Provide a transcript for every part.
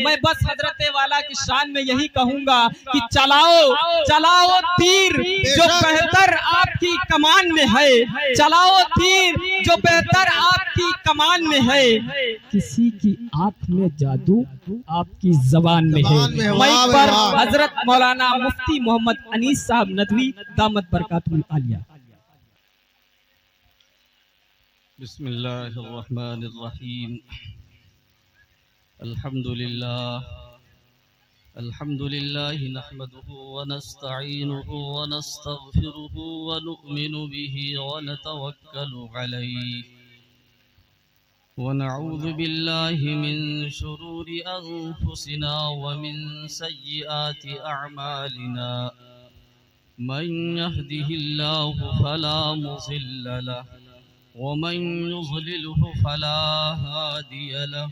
मैं बस हजरत वाला की शान में यही कहूंगा कि चलाओ चलाओ तीर जो बेहतर आपकी कमान में है, चलाओ तीर जो बेहतर आपकी कमान में है। किसी की आंख में जादू आपकी जबान में है। माइक पर हजरत मौलाना मुफ्ती मोहम्मद अनीस साहब नदवी दामत बरकातुल आलिया। बिस्मिल्लाहिर्रहमानिर्रहीम। अल्हम्दुलिल्लाहि नहमदुहु व नस्तईनुहु व नस्तगफिरुहु व नु'मिनु बिही व नतवक्कलु अलैहि व नऊज़ु बिल्लाहि मिन शुरूरि अनफुसिना व मिन सय्यिआति अअमालिना। मन यहदिहिल्लाहु फला मुज़िल्ल लहु व मन युज़लिलहु फला हादिय लहु।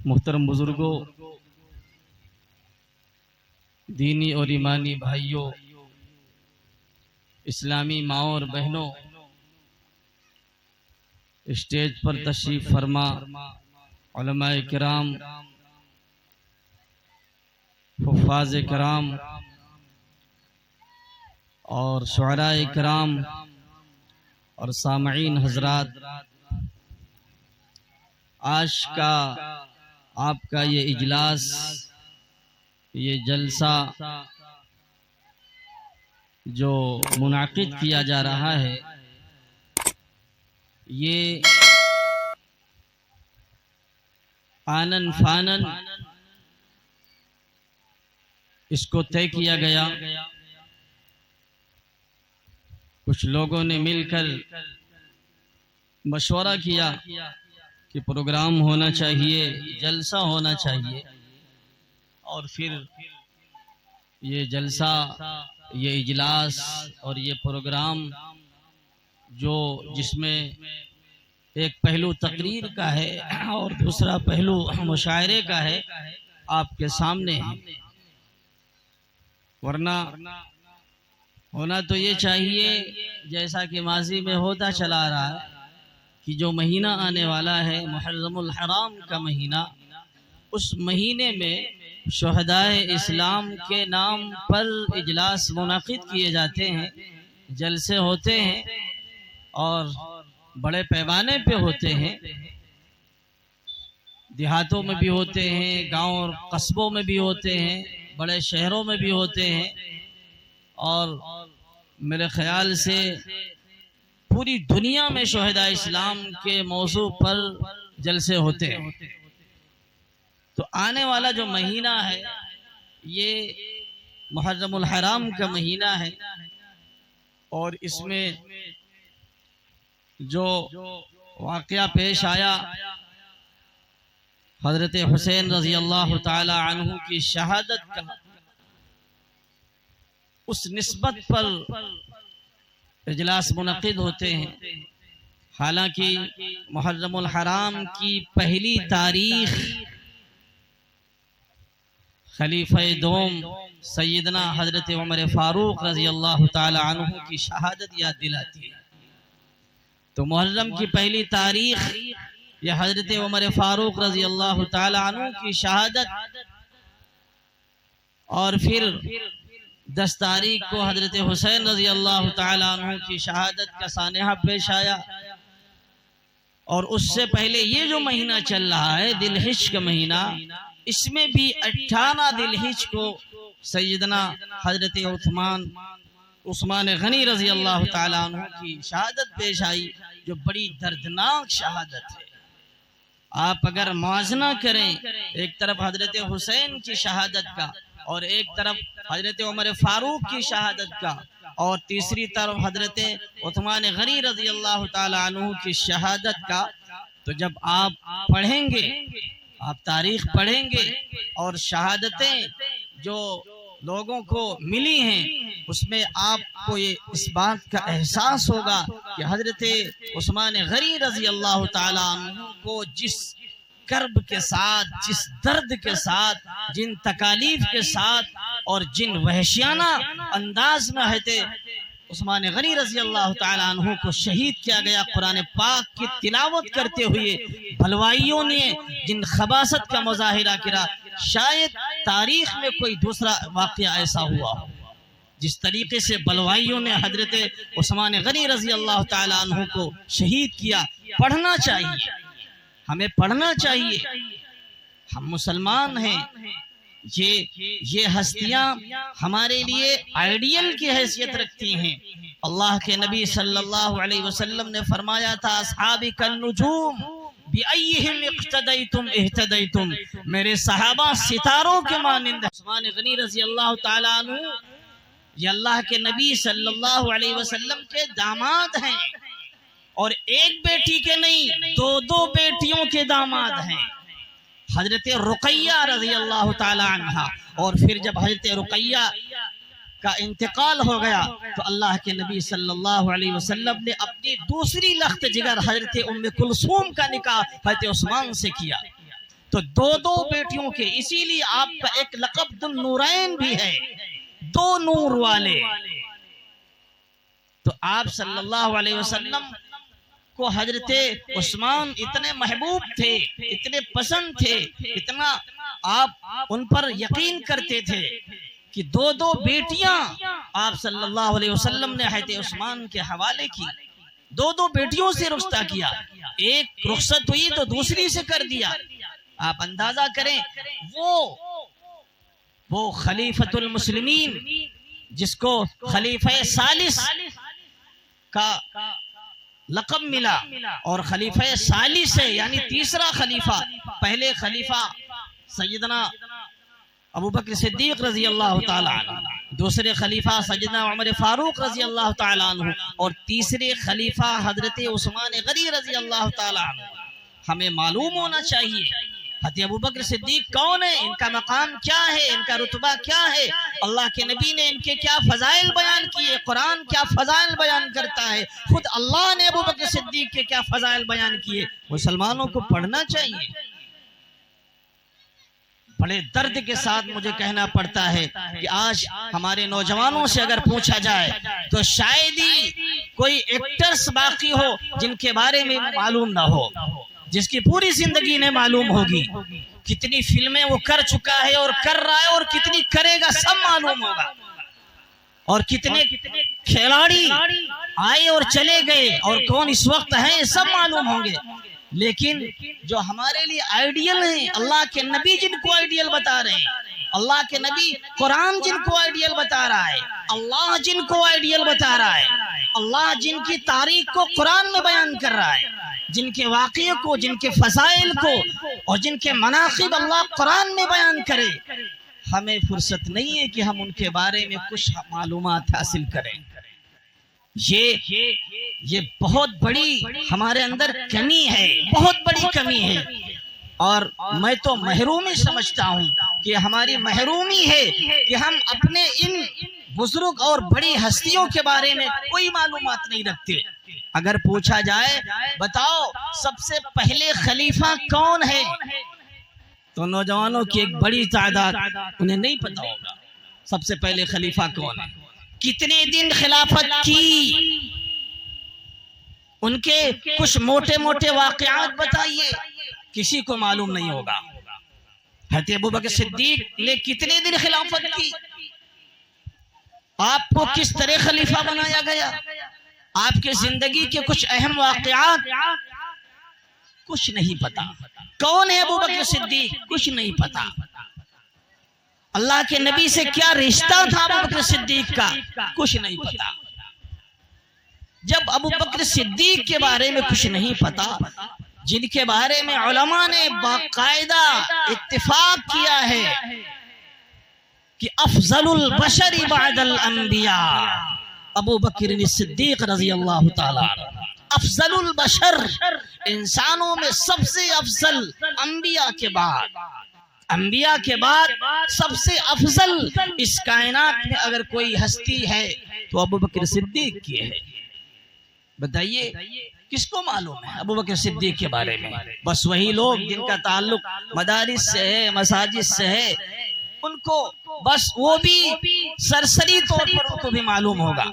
मुहतरम बुजुर्गों, दीनी और ईमानी भाइयों, इस्लामी माओ और बहनों, स्टेज पर तशरीफ फरमा उलमाए किराम, हुफ़ाज़ किराम और शुअराए किराम और सामईन हजरात, आज का आपका ये इजलास, ये जलसा जो मुनाकिद किया जा रहा है, ये आनन फानन इसको तय किया गया। कुछ लोगों ने मिलकर मशवरा किया कि प्रोग्राम होना चाहिए, जलसा होना चाहिए, और फिर ये जलसा, ये इजलास और ये प्रोग्राम जो जिसमें एक पहलू तकरीर का है और दूसरा पहलू मुशायरे का है, आपके सामने है। वरना होना तो ये चाहिए जैसा कि माजी में होता चला रहा है कि जो महीना आने वाला है मुहर्रमुल हराम का महीना, उस महीने में शुहदाए इस्लाम के नाम पर इजलास मुनाकिद किए जाते हैं, जलसे होते हैं और बड़े पैमाने पे होते हैं। देहातों में भी होते हैं, गांव और कस्बों में भी होते हैं, बड़े शहरों में भी होते हैं, और मेरे ख्याल से पूरी दुनिया में शुहदा इस्लाम के मौजू पर जलसे होते हैं। तो आने वाला जो महीना है ये मुहर्रमुल हराम का महीना है, और इसमें जो वाक़या पेश आया हज़रत हुसैन रज़ी अल्लाह ताला अन्हु की शहादत का, उस निस्बत पर इजलास मुनक़िद होते हैं। हालांकि मुहर्रमुल हराम की पहली तारीख खलीफा दोम सैयदना हजरत उमर फारूक रजी अल्लाह ताला अन्हु की शहादत याद दिलाती है। तो मुहर्रम की पहली तारीख यह हजरत उमर फारूक रजी अल्लाह ताला अन्हु की शहादत, और फिर 10 तारीख को हजरत हुसैन रजी अल्लाह ताला अन्हु की शहादत का सानेहा पेश आया। और उससे पहले ये जो महीना चल रहा है दिलहिज का महीना, इसमें भी 18 दिलहिज को सैयदना हजरत उस्मान गनी रजी अल्लाह ताला अन्हु की शहादत पेश आई, जो बड़ी दर्दनाक शहादत है। आप अगर मुआजना करें, एक तरफ हजरत हुसैन की शहादत का और एक तरफ हजरत उमर फारूक की शहादत का और तीसरी तरफ हजरत उस्मान गनी रजी अल्लाह ताला अन्हु की शहादत का, तो जब आप पढ़ेंगे, आप तारीख पढ़ेंगे और शहादतें जो लोगों को मिली हैं उसमें आपको ये इस बात का एहसास होगा कि हजरत उस्मान गनी रजी अल्लाह ताला अन्हु को जिस कर्ब के साथ, जिस दर्द के साथ, जिन तकालीफ के साथ और जिन वहशियाना अंदाज में रहते उस्मान गनी रजी अल्लाह ताला अन्हु को शहीद किया गया, कुरान पाक की तिलावत करते हुए भलवाइयों ने जिन खबासत का मुजाहिरा किया, शायद तारीख में कोई दूसरा वाक़या ऐसा हुआ हो। जिस तरीके से बलवाइयों ने हजरत उस्मान गनी रजी अल्लाह ताला अन्हु को शहीद किया, पढ़ना चाहिए, हमें पढ़ना चाहिए। हम मुसलमान हैं, ये हस्तियां हमारे लिए आइडियल की हैसियत रखती हैं। अल्लाह के नबी सल्लल्लाहु अलैहि वसल्लम ने फरमाया था, अस्हाबी कन्नुजूम बिअय्यिहिम इक्तदैतुम इह्तदैतुम, मेरे सहाबा सितारों के मानिंद। उस्मान गनी रजी अल्लाह ताला अन्हु ये अल्लाह के नबी सल्लल्लाहु अलैहि वसल्लम के दामाद हैं, और एक बेटी के नहीं, 2 बेटियों के दामाद हैं। हजरत रुकैया रजी अल्लाह ताला अन्हा, और फिर जब हजरत रुकैया का इंतकाल हो गया तो अल्लाह के नबी सल्लल्लाहु अलैहि वसल्लम ने अपनी दूसरी लख्त जिगर हजरत उम्मे कुलसूम का निकाह हजरत उस्मान से किया। तो 2 बेटियों के, इसीलिए आपका एक लक़ब दुन नूरैन भी है, 2 नूर वाले। तो आप सल्लल्लाहु अलैहि वसल्लम को हजरत उस्मान इतने महबूब थे, इतने पसंद थे, इतना आप उन पर यकीन करते थे कि 2 बेटियां आप सल्लल्लाहु अलैहि वसल्लम ने हजरत उस्मान के हवाले की। 2 बेटियों से रुख्सत किया, एक रुख्सत हुई तो दूसरी से कर दिया। आप अंदाजा करें, वो खलीफतुल मुस्लिमीन जिसको खलीफा सालिस का लक़ब मिला, और खलीफा सालिस है यानी तीसरा खलीफा। पहले खलीफा सैयदना अबू बकर सिद्दीक रजी अल्लाह ताला अन्हु, दूसरे खलीफा सैयदना उमर फारूक रजी अल्लाह ताला अन्हु, और तीसरे खलीफा हजरत उस्मान गनी रजी अल्लाह ताला अन्हु। हमें मालूम होना चाहिए हज़रत अबू बकर सिद्दीक कौन है, इनका मकाम क्या है, इनका रुतबा क्या है, अल्लाह के नबी ने इनके क्या फजाइल बयान किए, कुरान क्या फजाइल बयान करता है, खुद अल्लाह ने अबू बकर सिद्दीक के क्या फजाइल बयान किए। मुसलमानों को पढ़ना चाहिए। बड़े दर्द के साथ मुझे कहना पड़ता है कि आज हमारे नौजवानों से अगर पूछा जाए तो शायद ही कोई एक्टर्स बाकी हो जिनके बारे में मालूम ना हो, जिसकी पूरी जिंदगी ने मालूम होगी, कितनी फिल्में वो कर चुका है और कर रहा है और कितनी करेगा सब मालूम होगा, और कितने खिलाड़ी आए और चले गए और कौन इस वक्त है सब मालूम होंगे। लेकिन जो हमारे लिए आइडियल हैं, अल्लाह के नबी जिनको आइडियल बता रहे हैं, अल्लाह के नबी कुरान जिनको आइडियल बता रहा है, अल्लाह जिनको आइडियल बता रहा है, अल्लाह जिनकी तारीख को कुरान में बयान कर रहा है, जिनके वाक़ियों को, जिनके फसाइल को और जिनके मनाक़िब अल्लाह कुरान में बयान करे, हमें फुर्सत नहीं है कि हम उनके बारे में कुछ मालूमात हासिल करें। ये बहुत बड़ी हमारे अंदर कमी है, बहुत बड़ी कमी है, और मैं तो महरूमी समझता हूँ कि हमारी महरूमी है कि हम अपने इन बुजुर्ग और बड़ी हस्तियों के बारे में कोई मालूमात नहीं रखते। अगर पूछा जाए बताओ सबसे पहले खलीफा कौन है, तो नौजवानों की एक बड़ी तादाद उन्हें नहीं पता होगा सबसे पहले खलीफा कौन है, कितने दिन खिलाफत की, उनके कुछ मोटे मोटे वाकयात बताइए, किसी को मालूम नहीं होगा। हज़रत अबू बकर सिद्दीक ने कितने दिन खिलाफत की, आपको किस तरह खलीफा बनाया गया, आपके जिंदगी के कुछ अहम वाकयात कुछ नहीं पता। कौन है अबू बकर सिद्दीक, कुछ नहीं पता। अल्लाह के नबी से क्या रिश्ता था अबू बकर सिद्दीक का, कुछ नहीं पता। जब अबू बकर सिद्दीक के बारे में कुछ नहीं पता, जिनके बारे में उलमा ने बाकायदा इत्तिफाक किया है कि अफजलुल बशर बअदल अंबिया अबू बकर सिद्दीक रज़ी अल्लाह ताला, अफजलुल बशर, इंसानों में सबसे अफजल, अंबिया के बाद सबसे अफजल इस कायनात में अगर कोई हस्ती है तो अबू बकर सिद्दीक की है। बताइए किसको मालूम है अबू बकर सिद्दीक के बारे में? बस वही लोग जिनका ताल्लुक मदारिस से है, मसाजिद से है, उनको बस वो भी सरसरी तौर पर उनको भी मालूम होगा,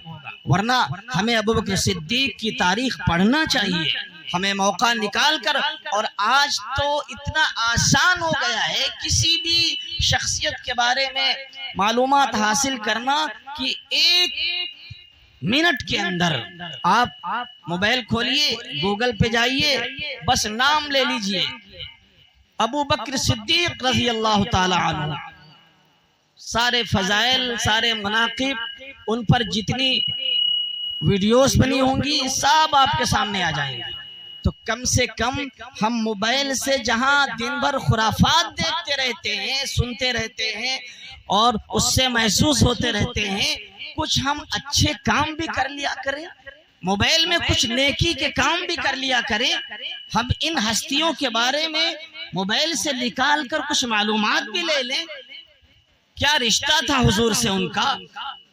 वरना हमें अबू बकर सिद्दीक की तारीख पढ़ना चाहिए, हमें मौका निकाल कर। और आज तो इतना आसान हो गया है किसी भी शख्सियत के बारे में मालूमात हासिल करना कि एक मिनट के अंदर आप मोबाइल खोलिए, गूगल पे जाइए, बस नाम ले लीजिए अबू बकर सिद्दीक रज़ी अल्लाह ताला अन्हु, सारे फजाइल, सारे मनाकिब, उन पर जितनी वीडियोस बनी होंगी सब आपके सामने आ जाएंगी। तो कम से कम हम मोबाइल से जहां दिन भर खुराफात देखते रहते हैं, सुनते रहते हैं और उससे महसूस होते रहते हैं, कुछ हम अच्छे काम भी कर लिया करें, मोबाइल में कुछ नेकी के काम भी कर लिया करें। हम इन हस्तियों के बारे में मोबाइल से निकाल कर कुछ मालूमात भी ले लें, क्या रिश्ता था हुजूर से उनका,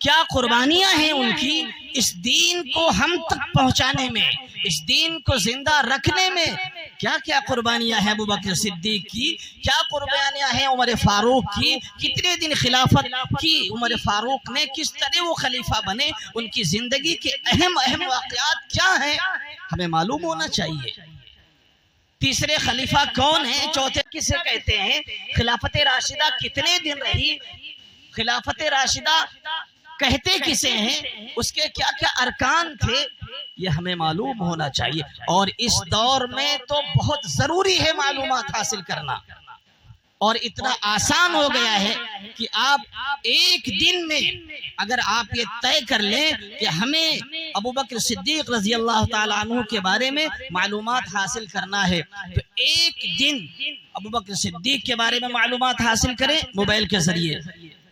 क्या कुर्बानियां हैं उनकी इस दीन को हम तक पहुंचाने में, इस दीन को जिंदा रखने में, क्या क्या कुर्बानियां हैं अबू बकर सिद्दीक की, क्या कुर्बानियां हैं उमर फारूक की, कितने दिन खिलाफत की उमर फारूक ने, किस तरह वो खलीफा बने, उनकी जिंदगी के अहम अहम वाकयात क्या हैं, हमें मालूम होना चाहिए। तीसरे खलीफा कौन है, चौथे किसे कहते हैं, खिलाफत राशिदा कितने दिन रही, खिलाफत राशिदा कहते किसे हैं, उसके क्या क्या अरकान थे, ये हमें मालूम होना चाहिए। और इस दौर में तो बहुत जरूरी है मालूमात हासिल करना, और इतना आसान हो गया है कि आप एक दिन में अगर आप ये तय कर लें कि हमें अबू बकर सिद्दीक रज़ी अल्लाह ताला अन्हु के बारे में मालूमात हासिल करना है, तो एक दिन अबू बकर सिद्दीक के बारे में मालूमात हासिल करें मोबाइल के जरिए,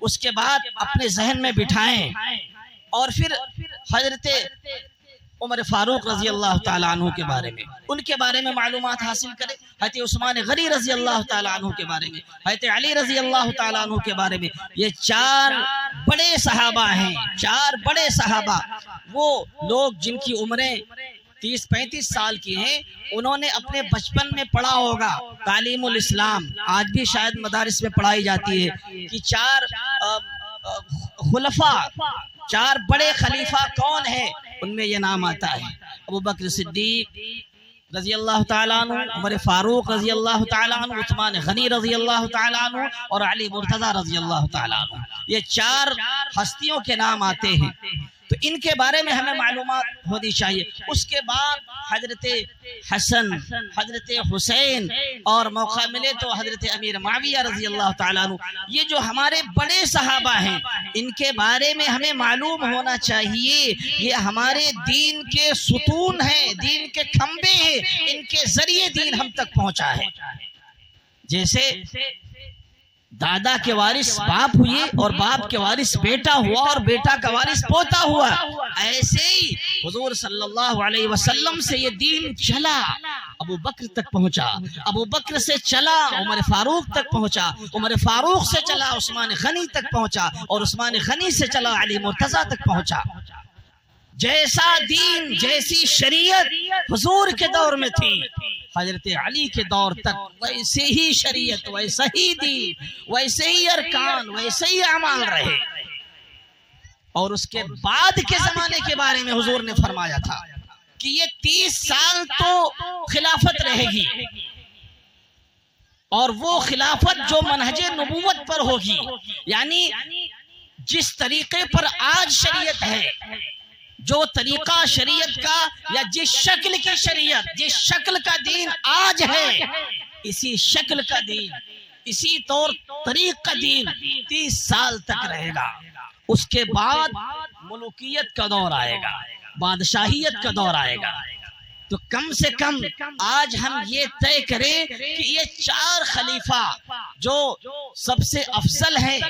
उसके बाद अपने जहन में बिठाएं और फिर हजरत उमर फारूक रजी अल्लाह ताला अन्हु के बारे में, उनके बारे में मालूमात हासिल करें, हज़रत उस्मान गनी रजी अल्लाह ताला अन्हु के बारे में, हज़रत अली रजी अल्लाह ताला अन्हु के बारे में। ये चार बड़े सहाबा हैं, चार बड़े सहाबा, वो लोग जिनकी उम्रें 30-35 साल की हैं, उन्होंने अपने बचपन में पढ़ा होगा तालीमुल इस्लाम, आज भी शायद मदारिस में पढ़ाई जाती है कि चार खुलफा, चार बड़े खलीफा कौन है, उनमें ये नाम आता है अबू बकर सिद्दीक रजी अल्लाह ताला अन्हु, उमर फारूक रजी अल्लाह ताला अन्हु, उस्मान गनी रजी अल्लाह ताला अन्हु और अली मुर्तज़ा रजी अल्लाह ताला अन्हु। ये चार हस्तियों के नाम आते हैं, तो इनके बारे में हमें मालूमात होनी चाहिए। उसके बाद हजरत हसन, हजरत हुसैन और मौका मिले तो हजरत अमीर मुआविया रजी अल्लाह ताला अन्हु, ये जो हमारे बड़े सहाबा हैं, इनके बारे में हमें मालूम होना चाहिए। ये हमारे दीन के सुतून हैं, दीन के खंबे हैं, इनके जरिए दीन हम तक पहुंचा है। जैसे दादा के वारिस बाप हुए और बाप के वारिस बेटा हुआ और बेटा का वारिस पोता हुआ, ऐसे ही हुजूर सल्लल्लाहु अलैहि वसल्लम से ये दीन चला, अबू बकर तक पहुंचा, अबू बकर से चला उमर फारूक तक पहुंचा, उमर फारूक से चला उस्मान गनी तक पहुंचा और उस्मान गनी से चला अली मुर्तज़ा तक पहुंचा। जैसा दीन, जैसी शरीयत हुजूर के दौर में थी, हजरत अली के दौर तक वैसे ही शरीयत, वैसा ही दीन, वैसे ही अरकान, वैसे ही अमाल रहे। और उसके बाद के जमाने के बारे में हुजूर ने फरमाया था कि ये 30 साल तो खिलाफत रहेगी, और वो खिलाफत जो मनहजे नबूवत पर होगी, यानी जिस तरीके पर आज शरीयत है, जो तरीका शरीयत का या जिस शक्ल की शरीयत, जिस शक्ल का दीन आज है, इसी शक्ल का दीन, इसी तौर तरीक का दीन 30 साल तक रहेगा। उसके बाद मुल्कियत का दौर आएगा, बादशाहियत का दौर आएगा। तो कम से कम आज हम ये तय करें कि ये 4 खलीफा जो सबसे अफजल हैं,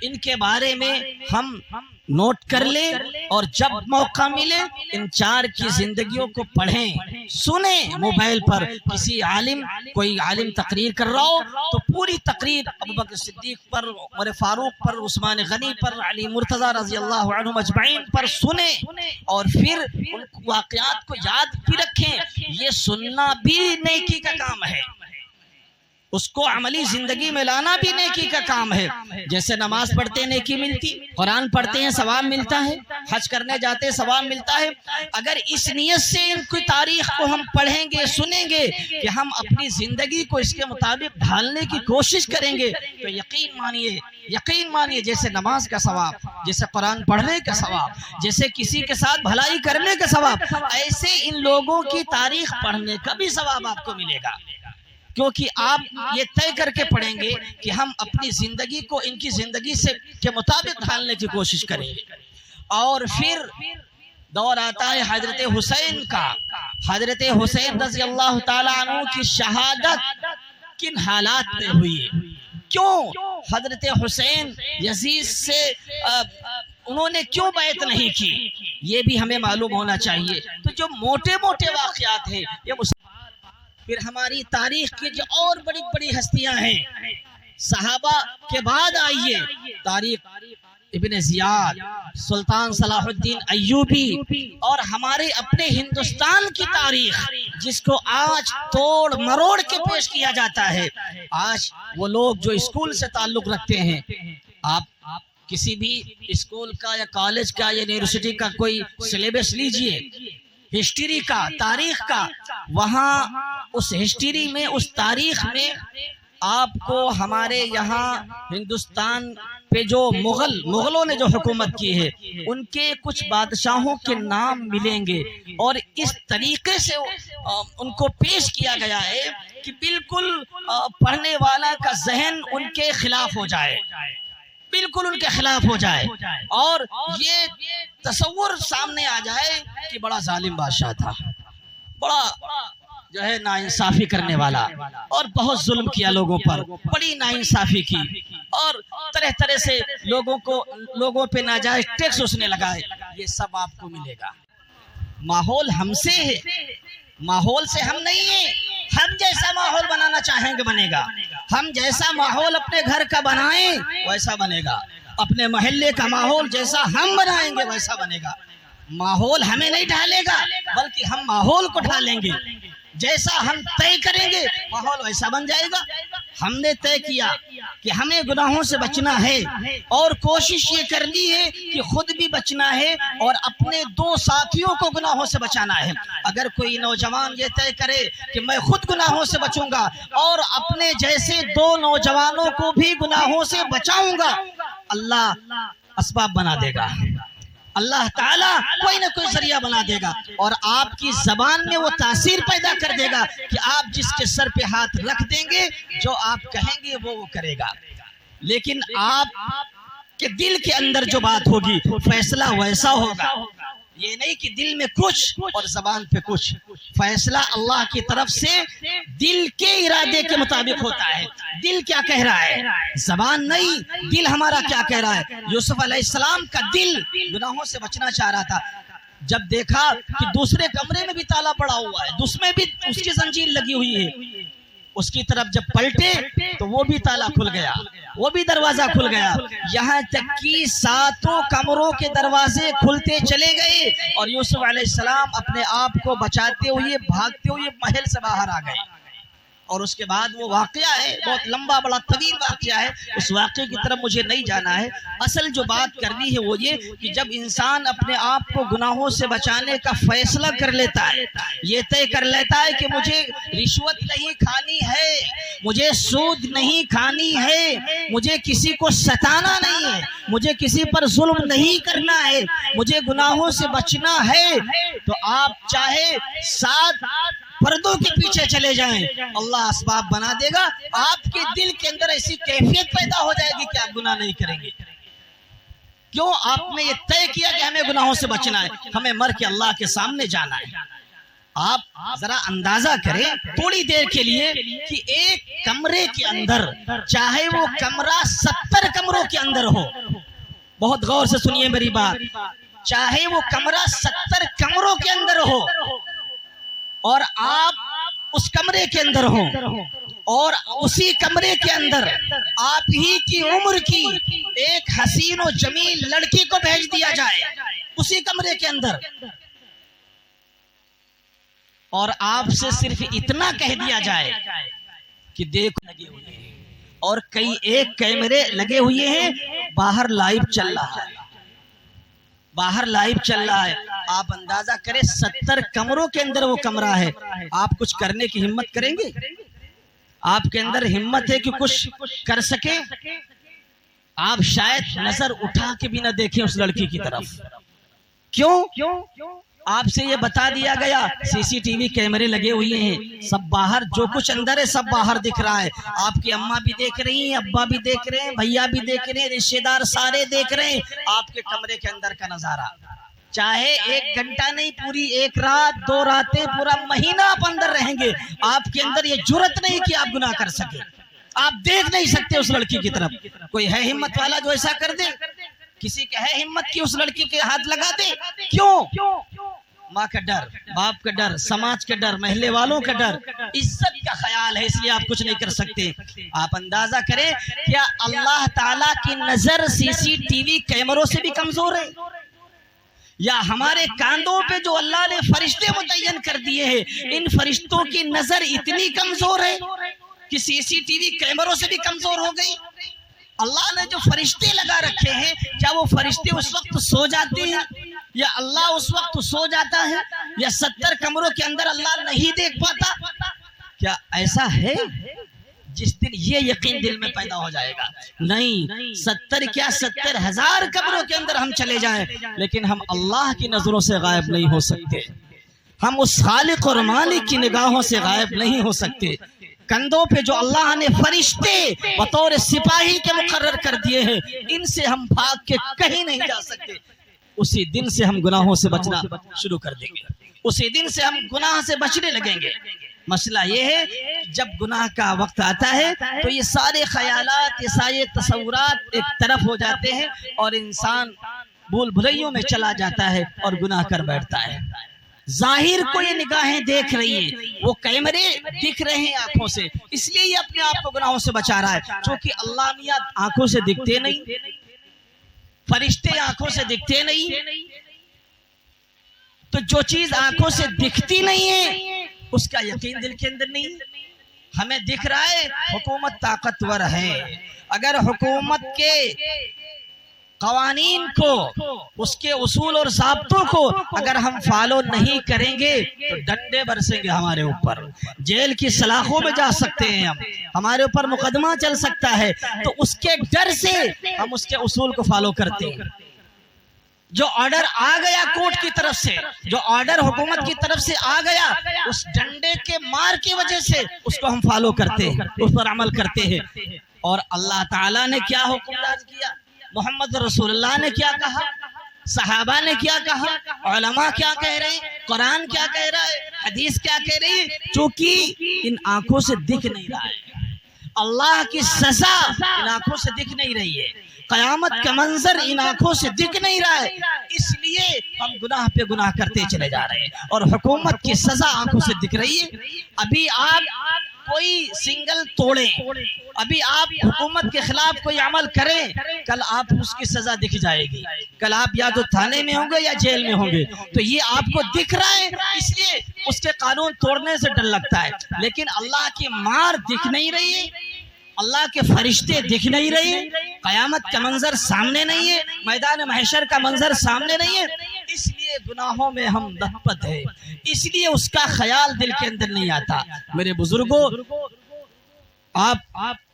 इनके बारे में हम नोट कर ले, और जब मौका मिले इन 4 की जिंदगियों को पढ़ें, सुने। मोबाइल पर किसी आलिम, कोई आलिम तकरीर कर रहा हो तो पूरी तकरीर अबू बकर सिद्दीक पर, उमर फारूक पर, उस्मान गनी पर, अली मुर्तजा रज़ी अल्लाह अन्हुम अजमईन पर सुने, और फिर उन वाक़यात को याद भी रखें। ये सुनना भी नेकी का काम है, उसको अमली जिंदगी में लाना भी नेकी का काम है। जैसे नमाज पढ़ते हैं नेकी मिलती, कुरान पढ़ते हैं सवाब मिलता है, हज करने जाते हैं सवाब मिलता है। अगर इस नियत से इनकी तारीख को हम पढ़ेंगे, सुनेंगे कि हम अपनी जिंदगी को इसके मुताबिक ढालने की कोशिश करेंगे, तो यकीन मानिए जैसे नमाज का सवाब, जैसे कुरान पढ़ने का सवाब, जैसे किसी के साथ भलाई करने का सवाब, ऐसे इन लोगों की तारीख पढ़ने का भी सवाब आपको मिलेगा। क्योंकि आप ये तय करके पढ़ेंगे कि हम अपनी जिंदगी को इनकी जिंदगी से के मुताबिक ढालने की कोशिश करेंगे। और फिर दौर आता है हजरत हुसैन का। हजरत हुसैन रज़ी अल्लाह ताला अन्हु की शहादत किन हालात में हुई, क्यों हजरत हुसैन यजीद से उन्होंने क्यों बैत नहीं की, ये भी हमें मालूम होना चाहिए। तो जो मोटे मोटे वाक़यात हैं, ये फिर हमारी तारीख की जो और बड़ी बड़ी हस्तियां हैं, सहाबा के बाद आइए तारीख इब्ने ज़ियाद, सुल्तान सलाहुद्दीन अय्यूबी, और हमारे अपने हिंदुस्तान की तारीख जिसको आज तोड़ मरोड़ के पेश किया जाता है। आज वो लोग जो स्कूल से ताल्लुक रखते हैं, आप किसी भी स्कूल का या कॉलेज का या यूनिवर्सिटी का कोई सिलेबस लीजिए, हिस्ट्री का, तारीख का, वहाँ उस हिस्ट्री में, उस तारीख में आपको हमारे यहाँ हिंदुस्तान पे जो मुगलों ने जो हुकूमत की है, उनके कुछ बादशाहों के नाम मिलेंगे, और इस तरीके से उनको पेश किया गया है कि बिल्कुल पढ़ने वाला का जहन उनके खिलाफ हो जाए, बिल्कुल उनके खिलाफ हो जाए, और ये तसव्वुर सामने आ जाए कि बड़ा जालिम बादशाह था, बड़ा जो है नाइंसाफी करने वाला, और बहुत जुल्म किया लोगों पर, बड़ी नाइंसाफी की, और तरह तरह से लोगों पे नाजायज टैक्स उसने लगाए। ये सब आपको मिलेगा। माहौल हमसे है, माहौल से हम नहीं है। हम जैसा माहौल बनाना चाहेंगे बनेगा, हम जैसा माहौल अपने घर का बनाएं वैसा बनेगा, अपने मोहल्ले का माहौल जैसा हम बनाएंगे वैसा बनेगा। माहौल हमें नहीं ढालेगा, बल्कि हम माहौल को ढालेंगे। जैसा हम तय करेंगे माहौल वैसा बन जाएगा। हमने तय किया कि हमें गुनाहों से बचना है, और कोशिश ये करनी है कि खुद भी बचना है और अपने 2 साथियों को गुनाहों से बचाना है। अगर कोई नौजवान ये तय करे कि मैं खुद गुनाहों से बचूंगा और अपने जैसे 2 नौजवानों को भी गुनाहों से बचाऊंगा, अल्लाह असबाब बना देगा, अल्लाह ताला कोई ना कोई जरिया बना देगा, और आपकी जबान में वो तासीर पैदा कर देगा कि आप जिसके सर पे हाथ रख देंगे, जो आप कहेंगे वो करेगा। लेकिन आप के दिल के अंदर जो बात होगी, फैसला वैसा होगा। ये नहीं कि दिल में कुछ और जबान पे कुछ। फैसला अल्लाह की तरफ से दिल के इरादे के मुताबिक होता है। दिल क्या कह रहा है, जबान नहीं, दिल हमारा क्या कह रहा है। यूसुफ अलैहिस्सलाम का दिल गुनाहों से बचना चाह रहा था। जब देखा कि दूसरे कमरे में भी ताला पड़ा हुआ है, उसमें भी उसकी जंजीर लगी हुई है, उसकी तरफ जब पलटे तो वो भी ताला खुल गया, वो भी दरवाजा खुल गया। यहाँ तक कि 7 कमरों के दरवाजे खुलते चले गए और यूसुफ अलैहिस्सलाम अपने आप को बचाते हुए भागते हुए महल से बाहर आ गए। और उसके बाद वो वाकया है, बहुत लंबा बड़ा तवील वाकया है, उस वाकये की तरफ मुझे नहीं जाना है। असल जो बात करनी है वो ये कि जब इंसान अपने आप को गुनाहों से बचाने का फैसला कर लेता है, ये तय कर लेता है कि मुझे रिश्वत नहीं खानी है, मुझे सूद नहीं खानी है, मुझे किसी को सताना नहीं है, मुझे किसी पर जुल्म नहीं करना है, मुझे गुनाहों से बचना है, तो आप चाहे 7 पर्दों के पीछे चले जाएं, अल्लाह असबाब बना देगा। आपके दिल के अंदर ऐसी कैफियत पैदा हो जाएगी कि आप गुनाह नहीं करेंगे। क्यों? आपने ये तय किया कि हमें गुनाहों से बचना है, हमें मर के अल्लाह के सामने जाना है। आप जरा अंदाजा करें थोड़ी देर के लिए कि एक कमरे के अंदर, चाहे वो कमरा 70 कमरों के अंदर हो, बहुत गौर से सुनिए मेरी बात, चाहे वो कमरा 70 कमरों के अंदर हो और आप उस कमरे के अंदर हो और उसी कमरे के अंदर आप ही की उम्र की एक हसीन और जमील लड़की को भेज दिया जाए उसी कमरे के अंदर, और आपसे सिर्फ इतना कह दिया जाए कि देखो लगे हुए हैं और कई एक कैमरे लगे हुए हैं, बाहर लाइव चल रहा है, बाहर लाइव चल रहा है। आप अंदाजा करें 70 कमरों के अंदर वो कमरा है, आप कुछ करने की हिम्मत करेंगे? आपके अंदर हिम्मत है कि कुछ कर सके? आप शायद नजर उठा के भी ना देखें उस लड़की की तरफ। क्यों? आपसे ये बता दिया गया सीसीटीवी कैमरे लगे हुए हैं, सब बाहर, जो कुछ अंदर है सब बाहर दिख रहा है। आपकी अम्मा भी देख रही हैं, अब्बा भी देख रहे हैं, भैया भी देख रहे हैं, रिश्तेदार सारे देख रहे हैं आपके कमरे के अंदर का नजारा। चाहे 1 घंटा नहीं, पूरी 1 रात 2 रातें, पूरा महीना आप अंदर रहेंगे, आपके अंदर ये जुर्रत नहीं कि आप गुनाह कर सके। आप देख नहीं सकते उस लड़की की तरफ। कोई है हिम्मत वाला जो ऐसा कर दे? किसी के है हिम्मत की उस लड़की के हाथ लगा दे? क्यों? माँ का डर, बाप का डर, समाज का डर, महल्ले वालों का डर, इज्जत का ख्याल है, इसलिए आप कुछ नहीं कर सकते। आप अंदाजा करें, क्या अल्लाह ताला की नजर सीसीटीवी कैमरों से भी कमजोर है? या हमारे कांधों पे जो अल्लाह ने फरिश्ते मुतय्यन कर दिए हैं, इन फरिश्तों की नजर इतनी कमजोर है कि सीसीटीवी कैमरों से भी कमजोर हो गई? अल्लाह ने जो फरिश्ते लगा रखे हैं, क्या वो फरिश्ते उस वक्त सो जाते हैं या अल्लाह उस वक्त सो जाता है, या 70 कमरों के अंदर अल्लाह नहीं देख पाता? क्या ऐसा है? जिस दिन ये यकीन दिल में पैदा हो जाएगा, नहीं 70 क्या 70,000 कमरों के अंदर हम चले जाएं, लेकिन हम अल्लाह की नजरों से गायब नहीं हो सकते, हम उस खालिक और मालिक की निगाहों से गायब नहीं हो सकते। कंधों पे जो अल्लाह ने फरिश्ते बतौर सिपाही के मुकर्रर कर दिए हैं, इनसे हम भाग के कहीं नहीं जा सकते। उसी दिन से हम गुनाहों से बचना शुरू कर देंगे, उसी दिन से हम गुनाह से बचने लगेंगे। मसला ये है, जब गुनाह का वक्त आता है तो ये सारे ख्यालात, ये सारे तसव्वुरात एक तरफ हो जाते हैं और इंसान भूल भुलैयों में चला जाता है और गुनाह कर बैठता है। जाहिर को ये निगाहें देख रही है, वो कैमरे दिख रहे हैं आंखों से, इसलिए ये अपने आप को गुनाहों से बचा रहा है। क्योंकि अल्लाह मियां आंखों से दिखते नहीं, फरिश्ते आंखों से दिखते नहीं, तो जो चीज आंखों से दिखती नहीं है उसका यकीन दिल के अंदर नहीं। हमें दिख रहा है हुकूमत ताकतवर है, अगर हुकूमत के कवानीन को, उसके उसूल और ज़ाब्तों को अगर हम फॉलो नहीं करेंगे तो डंडे बरसेंगे हमारे ऊपर, जेल की सलाखों में जा सकते हैं, हमारे ऊपर मुकदमा चल सकता है। तो उसके डर से हम उसके उसूल को फॉलो करते हैं। जो ऑर्डर आ गया कोर्ट की तरफ से, जो ऑर्डर हुकूमत की तरफ से आ गया, उस डंडे के मार की वजह से उसको हम फॉलो करते हैं, उस पर अमल करते हैं। और अल्लाह ताला ने क्या हुक्म किया, मोहम्मद रसूलुल्लाह ने क्या कहा, सहाबा ने क्या कहा, उलमा क्या कह रहे हैं, कुरान क्या कह रहा है, हदीस क्या कह रही है, क्योंकि इन आंखों से दिख नहीं रहा है। अल्लाह की सजा इन आंखों से दिख नहीं रही है, कयामत का मंजर इन आंखों से दिख नहीं रहा है, इसलिए हम गुनाह पे गुनाह करते चले जा रहे हैं और हुकूमत की सजा आंखों से दिख रही है। अभी आप कोई सिंगल तोड़े। अभी आप हुकूमत के खिलाफ कोई अमल करें, कल आप उसकी सजा दिख जाएगी। कल आप या तो थाने में होंगे या जेल में होंगे। तो ये आपको दिख रहा है, इसलिए उसके कानून तोड़ने से डर लगता है। लेकिन अल्लाह की मार दिख नहीं रही है, अल्लाह के फरिश्ते दिख नहीं रहे, कयामत का मंजर सामने नहीं है, मैदान महशर का मंजर सामने नहीं है, इसलिए गुनाहों में हम लथपथ है, इसलिए उसका ख्याल दिल के अंदर नहीं आता। मेरे बुजुर्गों, आप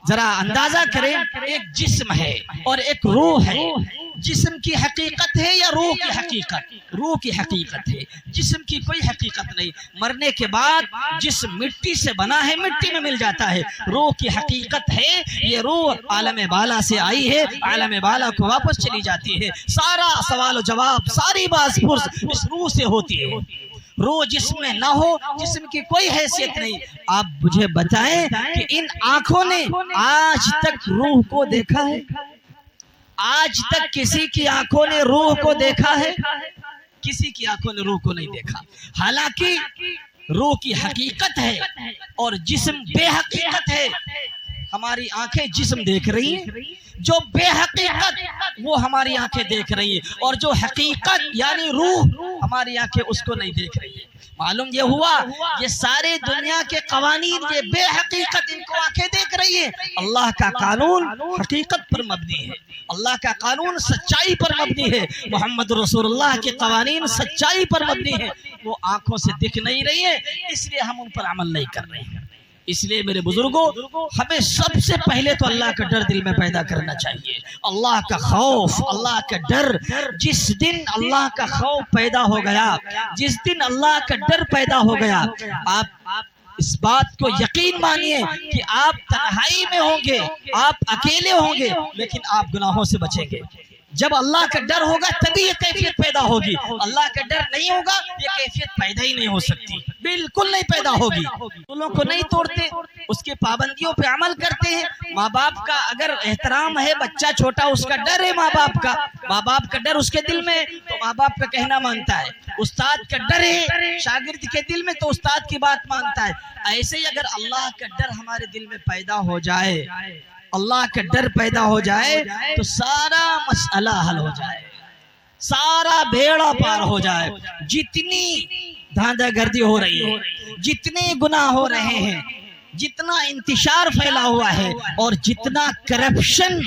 जरा अंदाजा करें, एक जिस्म है और एक रूह है। जिस्म की हकीकत है या रूह की हकीकत? रूह की हकीकत है, जिस्म की कोई हकीकत नहीं। मरने के बाद जिस्म मिट्टी से बना है, मिट्टी में मिल जाता है। रूह की हकीकत है, ये रूह आलम बाला से आई है, आलम बाला को वापस चली जाती है। सारा सवाल जवाब, सारी बात इस रूह से होती है। रूह जिस्म में ना हो, जिस्म की कोई हैसियत नहीं। आप मुझे बताएं कि इन आंखों ने आज तक रूह को देखा है? आज तक किसी की आंखों ने रूह को देखा है? किसी की आंखों ने रूह को नहीं देखा। हालांकि रूह की हकीकत है और जिस्म बेहकीकत है। हमारी आंखें जिस्म देख रही हैं, जो बेहकीकत वो हमारी आंखें देख रही है, और जो हकीकत यानी रूह हमारी आंखें उसको नहीं देख रही है। मालूम ये हुआ, ये सारे दुनिया के कवानीन ये बेहकीकत इनको आंखें देख रही है। अल्लाह का कानून हकीकत पर मबनी है, अल्लाह का कानून सच्चाई पर मबनी है, मोहम्मद रसूलुल्लाह के कवानीन सच्चाई पर मबनी है। वो आंखों से दिख नहीं रही है, इसलिए हम उन पर अमल नहीं कर रहे हैं। इसलिए मेरे बुजुर्गों, हमें सबसे पहले तो अल्लाह का डर दिल में पैदा करना चाहिए। अल्लाह का खौफ, अल्लाह का डर। जिस दिन अल्लाह का खौफ पैदा हो गया, जिस दिन अल्लाह का डर पैदा हो गया, आप इस बात को यकीन मानिए कि आप तन्हाई में होंगे, आप अकेले होंगे, लेकिन आप गुनाहों से बचेंगे। जब अल्लाह का डर होगा तभी ये कैफियत पैदा होगी। अल्लाह का डर नहीं होगा, ये कैफियत पैदा ही नहीं हो सकती, बिल्कुल नहीं पैदा होगी। उसूलों को नहीं तोड़ते, उसके पाबंदियों पे अमल करते हैं। माँ बाप का अगर एहतराम है, बच्चा छोटा उसका डर है माँ बाप का, माँ बाप का डर उसके दिल में, तो माँ बाप का कहना मानता है। उस्ताद का डर है शागिर्द के दिल में, तो उस्ताद की बात मानता है। ऐसे ही अगर अल्लाह का डर हमारे दिल में पैदा हो जाए, अल्लाह का डर पैदा हो जाए, तो सारा मसला हल हो जाए, सारा बेड़ा पार हो जाए। जितनी धांधागर्दी हो रही है, जितने गुनाह हो रहे हैं, जितना इंतशार फैला हुआ है, और जितना करप्शन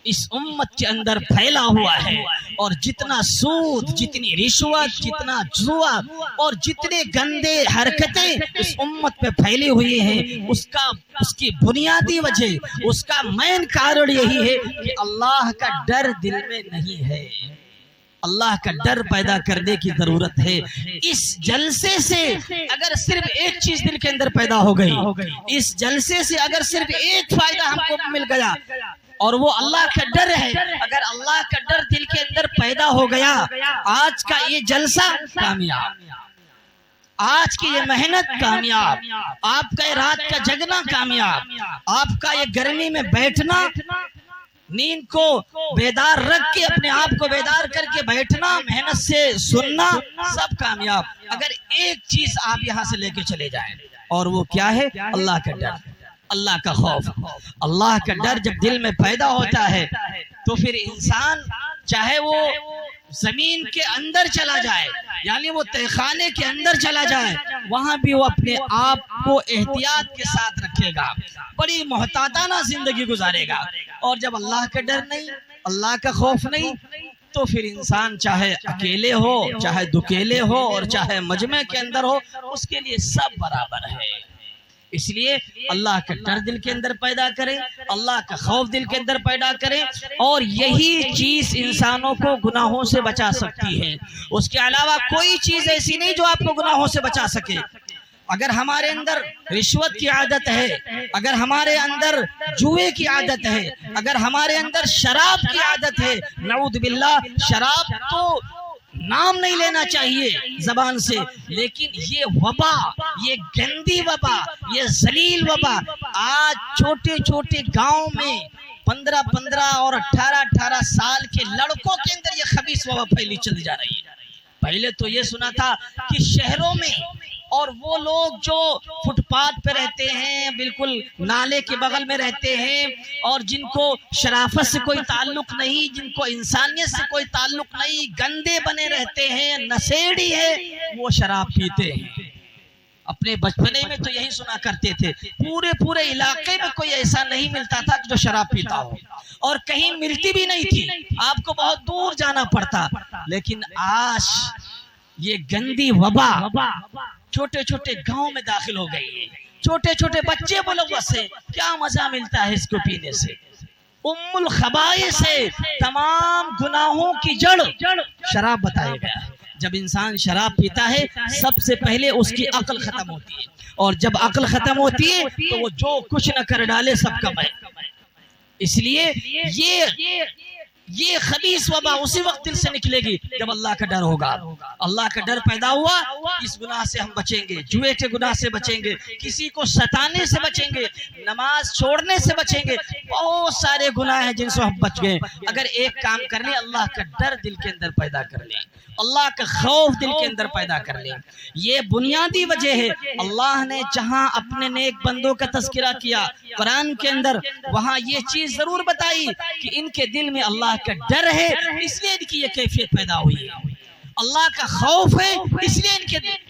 इस उम्मत के अंदर फैला हुआ है, और जितना सूद, जितनी रिश्वत, जितना जुआ और जितने गंदे हरकतें इस उम्मत में फैली हुई हैं, उसकी बुनियादी वजह, उसका मेन कारण यही है कि अल्लाह का डर दिल में नहीं है। अल्लाह का डर पैदा करने की जरूरत है। इस जलसे से अगर सिर्फ एक चीज दिल के अंदर पैदा हो गई, इस जलसे से अगर सिर्फ एक फायदा हमको मिल गया, और वो अल्लाह का डर है, अगर अल्लाह का डर दिल के अंदर पैदा हो गया, आज का ये जलसा कामयाब, आज की ये मेहनत कामयाब, आपका ये रात का जगना कामयाब, आपका ये गर्मी में बैठना, नींद को बेदार रख के अपने आप को बेदार करके बैठना, मेहनत से सुनना, सब कामयाब। अगर एक चीज आप यहाँ से लेके चले जाएं, और वो क्या है? अल्लाह का डर, अल्लाह का खौफ। अल्लाह का डर जब दिल में पैदा होता है, तो फिर इंसान चाहे वो जमीन के अंदर चला जाए, यानी वो तहखाने के अंदर चला जाए, वहां भी वो अपने आप को एहतियात के साथ रखेगा, बड़ी मोहताताना जिंदगी गुजारेगा। और जब अल्लाह का डर नहीं, अल्लाह का खौफ नहीं, तो फिर इंसान चाहे अकेले हो, चाहे दुकेले हो, और चाहे मजमे के अंदर हो, उसके लिए सब बराबर है। इसलिए अल्लाह का डर दिल के अंदर पैदा करें, अल्लाह का खौफ दिल के अंदर पैदा करें, और यही चीज इंसानों को गुनाहों से बचा सकती है। उसके अलावा कोई चीज ऐसी नहीं जो आपको गुनाहों से बचा सके। अगर हमारे अंदर रिश्वत की आदत है, अगर हमारे अंदर जुए की आदत है, अगर हमारे अंदर शराब की आदत है, नऊद बिल्लाह, शराब तो नाम नहीं लेना चाहिए जबान से, लेकिन ये वबा, ये गंदी वबा, ये जलील वबा आज छोटे छोटे गांव में 15-15 और 18-18 साल के लड़कों के अंदर ये खबीस वबा फैली चली जा रही है। पहले तो ये सुना था कि शहरों में और वो लोग जो फुटपाथ पे रहते हैं, बिल्कुल नाले के बगल में रहते हैं, और जिनको शराफत से कोई ताल्लुक नहीं, जिनको इंसानियत से कोई ताल्लुक नहीं, गंदे बने रहते हैं, नशेड़ी है, वो शराब पीते हैं। अपने बचपने में तो यही सुना करते थे, पूरे इलाके में कोई ऐसा नहीं मिलता था जो शराब पीता हो, और कहीं मिलती भी नहीं थी, आपको बहुत दूर जाना पड़ता। लेकिन आज ये गंदी वबा छोटे छोटे गांव में दाखिल हो गई है। छोटे छोटे बच्चे बोलो से क्या मजा मिलता है इसको पीने से। उम्मुल खबाए से तमाम गुनाहों की जड़ शराब बताया गया है। जब इंसान शराब पीता है सबसे पहले उसकी अक्ल खत्म होती है, और जब अक्ल खत्म होती है तो वो जो कुछ न कर डाले सब कम है। इसलिए ये खबीस वबा उसी वक्त दिल से निकलेगी जब अल्लाह का डर होगा। अल्लाह का डर पैदा हुआ, इस गुनाह से हम बचेंगे, जुए के गुनाह से बचेंगे, किसी को सताने से बचेंगे, नमाज छोड़ने से बचेंगे। बहुत सारे गुनाह हैं जिनसे हम बच गए अगर एक काम कर ले, अल्लाह का डर दिल के अंदर पैदा कर ले, अल्लाह का खौफ दिल के अंदर पैदा कर ले। ये बुनियादी वजह है। अल्लाह ने जहां अपने नेक बंदों का तज़किरा किया कुरान के अंदर, वहां ये चीज जरूर बताई कि इनके दिल में अल्लाह का डर है, इसलिए इनकी ये कैफियत पैदा हुई है। अल्लाह का खौफ है, इसलिए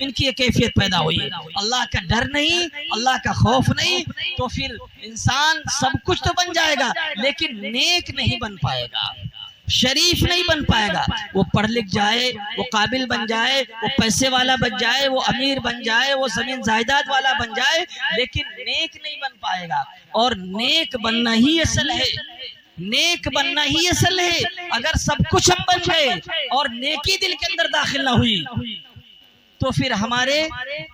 इनकी ये कैफियत पैदा हुई है। अल्लाह का डर नहीं, अल्लाह का खौफ नहीं, तो फिर इंसान सब कुछ तो बन जाएगा लेकिन नेक नहीं बन पाएगा, शरीफ नहीं बन पाएगा। वो पढ़ लिख जाए, वो काबिल बन जाए, वो पैसे वाला बन जाए, वो अमीर बन जाए, वो जमीन जायदाद वाला बन जाए, लेकिन नेक नहीं बन पाएगा। और नेक बनना ही असल है, नेक बनना ही असल है। अगर सब कुछ हम बन गए और नेकी दिल के अंदर दाखिल ना हुई तो फिर हमारे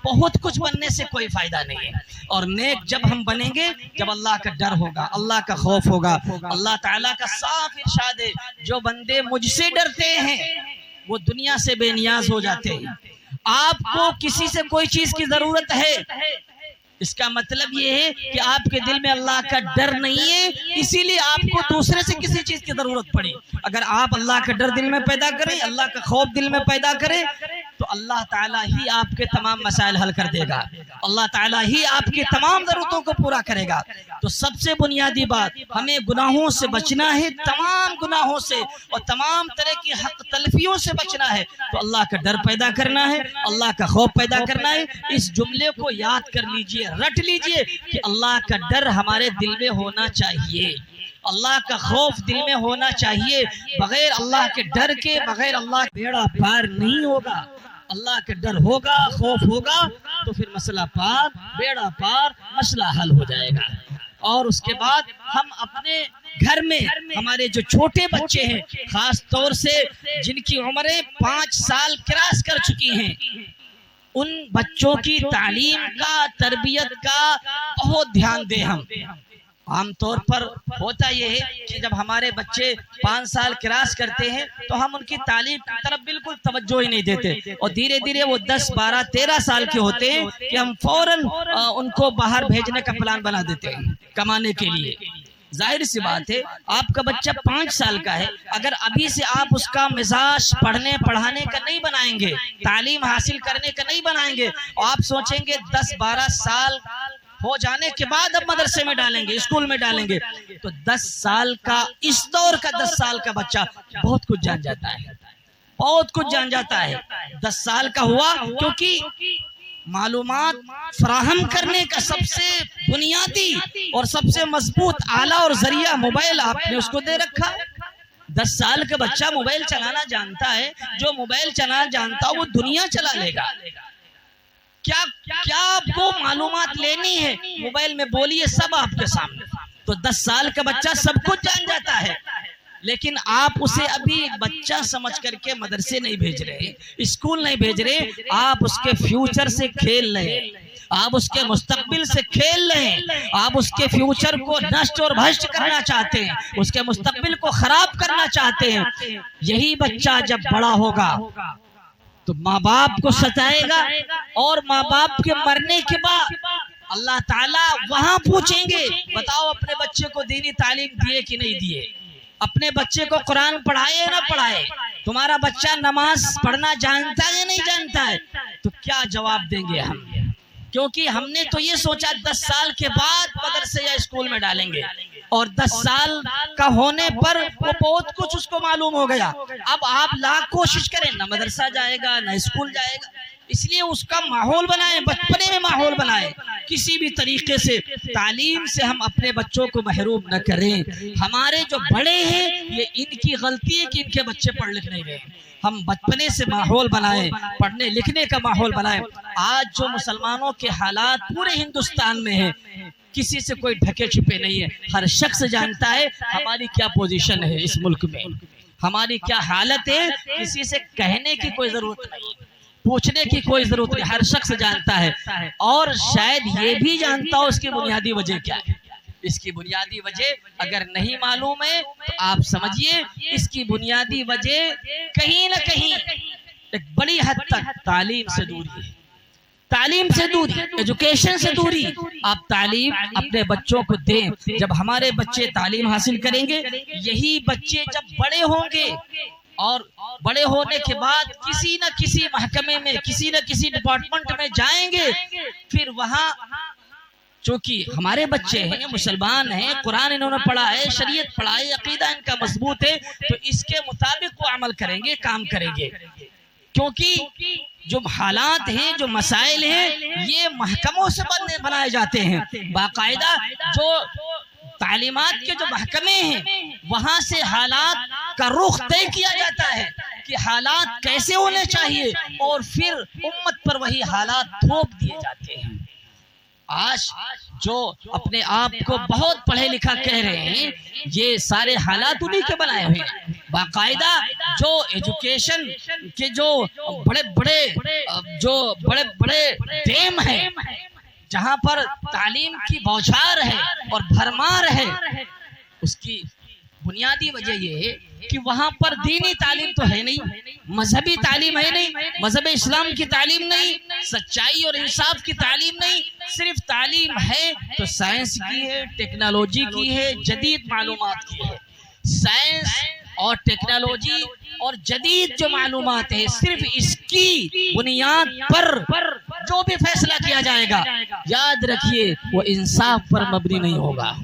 बहुत कुछ बनने से कोई फायदा नहीं है। और नेक जब हम बनेंगे जब अल्लाह का डर होगा, अल्लाह का खौफ होगा। अल्लाह ताला का साफ इरशाद है, जो बंदे मुझसे डरते हैं वो दुनिया से बेनियाज हो जाते हैं। आपको किसी से कोई चीज की जरूरत है, इसका मतलब ये है कि आपके दिल में अल्लाह का डर नहीं है, इसीलिए आपको दूसरे से किसी चीज की जरूरत पड़ी। अगर आप अल्लाह का डर दिल में पैदा करें, अल्लाह का खौफ दिल में पैदा करें, तो अल्लाह ताला ही आपके तमाम मसाइल हल कर देगा, अल्लाह ताला ही आपकी तमाम जरूरतों को पूरा करेगा। तो सबसे बुनियादी बात, हमें गुनाहों से बचना है, तमाम गुनाहों से और तमाम तरह की हक तलफियों से बचना है। तो अल्लाह का डर पैदा करना है, अल्लाह का खौफ पैदा करना है। इस जुमले को याद कर लीजिए, रट लीजिए कि अल्लाह का डर हमारे दिल में होना चाहिए, अल्लाह का खौफ दिल में होना चाहिए। बगैर अल्लाह के डर के, बगैर अल्लाह के बेड़ा पार नहीं होगा। अल्लाह का डर होगा, खौफ होगा तो फिर मसला पार, बेड़ा पार, मसला हल हो जाएगा। और उसके बाद हम अपने घर में हमारे जो छोटे बच्चे हैं, खास तौर से जिनकी उम्रें 5 साल क्रॉस कर चुकी हैं, उन बच्चों की तालीम का, तरबियत का बहुत ध्यान दें हम। आमतौर पर होता यह है कि जब हमारे बच्चे 5 साल क्रॉस करते हैं तो हम उनकी तालीम की तरफ बिल्कुल तवज्जो ही नहीं देते, और धीरे धीरे वो 10, 12, 13 साल के होते हैं कि हम फौरन उनको बाहर भेजने का प्लान बना देते हैं कमाने के लिए। जाहिर सी बात है, आपका बच्चा 5 साल का है, अगर अभी से आप उसका मिजाज पढ़ने पढ़ाने का नहीं बनाएंगे, तालीम हासिल करने का नहीं बनाएंगे, और आप सोचेंगे 10, 12 साल हो जाने के बाद अब मदरसे में डालेंगे, स्कूल में डालेंगे, तो 10 साल का, इस दौर का 10 साल का बच्चा बहुत कुछ जान जाता है, बहुत कुछ जान जाता है। 10 साल का हुआ क्योंकि मालूमात फराहम करने का सबसे बुनियादी और सबसे मजबूत आला और जरिया मोबाइल आपने उसको दे रखा। 10 साल का बच्चा मोबाइल चलाना जानता है, जो मोबाइल चलाना जानता है वो दुनिया चला लेगा। क्या क्या आपको मालूमात लेनी है मोबाइल में, बोलिए, सब आपके सामने। तो 10 साल का बच्चा सब कुछ जान जाता है, लेकिन आप उसे अभी बच्चा समझ करके मदरसे नहीं भेज रहे, स्कूल नहीं भेज रहे, आप उसके फ्यूचर से खेल रहे हैं, आप उसके मुस्तकबिल से खेल रहे हैं, आप उसके फ्यूचर को नष्ट और भ्रष्ट करना चाहते हैं, उसके मुस्तकबिल को खराब करना चाहते हैं। यही बच्चा जब बड़ा होगा तो माँ बाप को सताएगा, और माँ बाप के मरने के बाद अल्लाह ताला वहां पूछेंगे, बताओ अपने बच्चे को दीनी तालीम दिए कि नहीं दिए, अपने बच्चे को कुरान पढ़ाए ना पढ़ाए, तुम्हारा बच्चा नमाज पढ़ना जानता है या नहीं जानता है? तो क्या जवाब देंगे हम? क्योंकि हमने तो ये सोचा 10 साल के बाद मदरसे या स्कूल में डालेंगे, और 10 साल का होने पर वो बहुत कुछ उसको मालूम हो गया। अब आप लाख कोशिश करें, ना मदरसा जाएगा ना स्कूल जाएगा। इसलिए उसका माहौल बनाएं, बचपने में माहौल बनाएं। किसी भी तरीके से तालीम से हम अपने बच्चों को महरूम न करें। हमारे जो बड़े हैं ये इनकी गलती है कि इनके बच्चे पढ़ लिख नहीं रहे। हम बचपने से माहौल बनाएं, पढ़ने लिखने का माहौल बनाएं। आज जो मुसलमानों के हालात पूरे हिंदुस्तान में है, किसी से कोई ढके छुपे नहीं है। हर शख्स जानता है हमारी क्या पोजीशन है इस मुल्क में, हमारी क्या हालत है। किसी से कहने की कोई जरूरत नहीं, पूछने की कोई जरूरत नहीं, हर शख्स जानता है। और शायद ये भी जानता हो इसकी बुनियादी वजह क्या है। इसकी बुनियादी वजह अगर नहीं मालूम है तो आप समझिए इसकी बुनियादी वजह कहीं ना कहीं एक बड़ी हद तक तालीम से दूरी है। तालीम से दूरी, एजुकेशन से दूरी। आप तालीम अपने बच्चों को दें। जब हमारे बच्चे तालीम हासिल करेंगे, यही बच्चे जब बड़े होंगे और बड़े होने के बाद किसी न किसी महकमे में, किसी न किसी डिपार्टमेंट में जाएंगे, फिर वहां चूंकि हमारे बच्चे हैं, मुसलमान हैं, कुरान इन्होंने पढ़ा है, शरीयत पढ़ा है, अकीदा इनका मजबूत है, तो इसके मुताबिक वो अमल करेंगे, काम करेंगे। क्योंकि जो हालात हैं, जो मसाइल हैं, ये महकमों से बनाए जाते हैं। बाकायदा जो तालीमात के जो महकमे हैं, वहां से हालात का रुख तय किया जाता है कि हालात कैसे होने चाहिए, और फिर उम्मत पर वही हालात थोप दिए जाते हैं। आज जो अपने आप को बहुत पढ़े लिखा कह रहे हैं, ये सारे हालात उन्हीं के बनाए हुए हैं। बाकायदा जो एजुकेशन के जो बड़े बड़े डेम हैं, जहां पर तालीम की बौछार है और भरमार है, उसकी बुनियादी वजह ये है कि वहां पर दीनी तालीम तो है नहीं, मजहबी तालीम है नहीं, मजहब इस्लाम की तालीम नहीं, सच्चाई और इंसाफ की तालीम नहीं। सिर्फ तालीम है तो साइंस की है, टेक्नोलॉजी की है, जदीद मालूमात की है। साइंस और टेक्नोलॉजी और जदीद जो मालूमात है, सिर्फ इसकी बुनियाद पर जो भी फैसला किया जाएगा, याद रखिए वो इंसाफ पर मबनी नहीं होगा।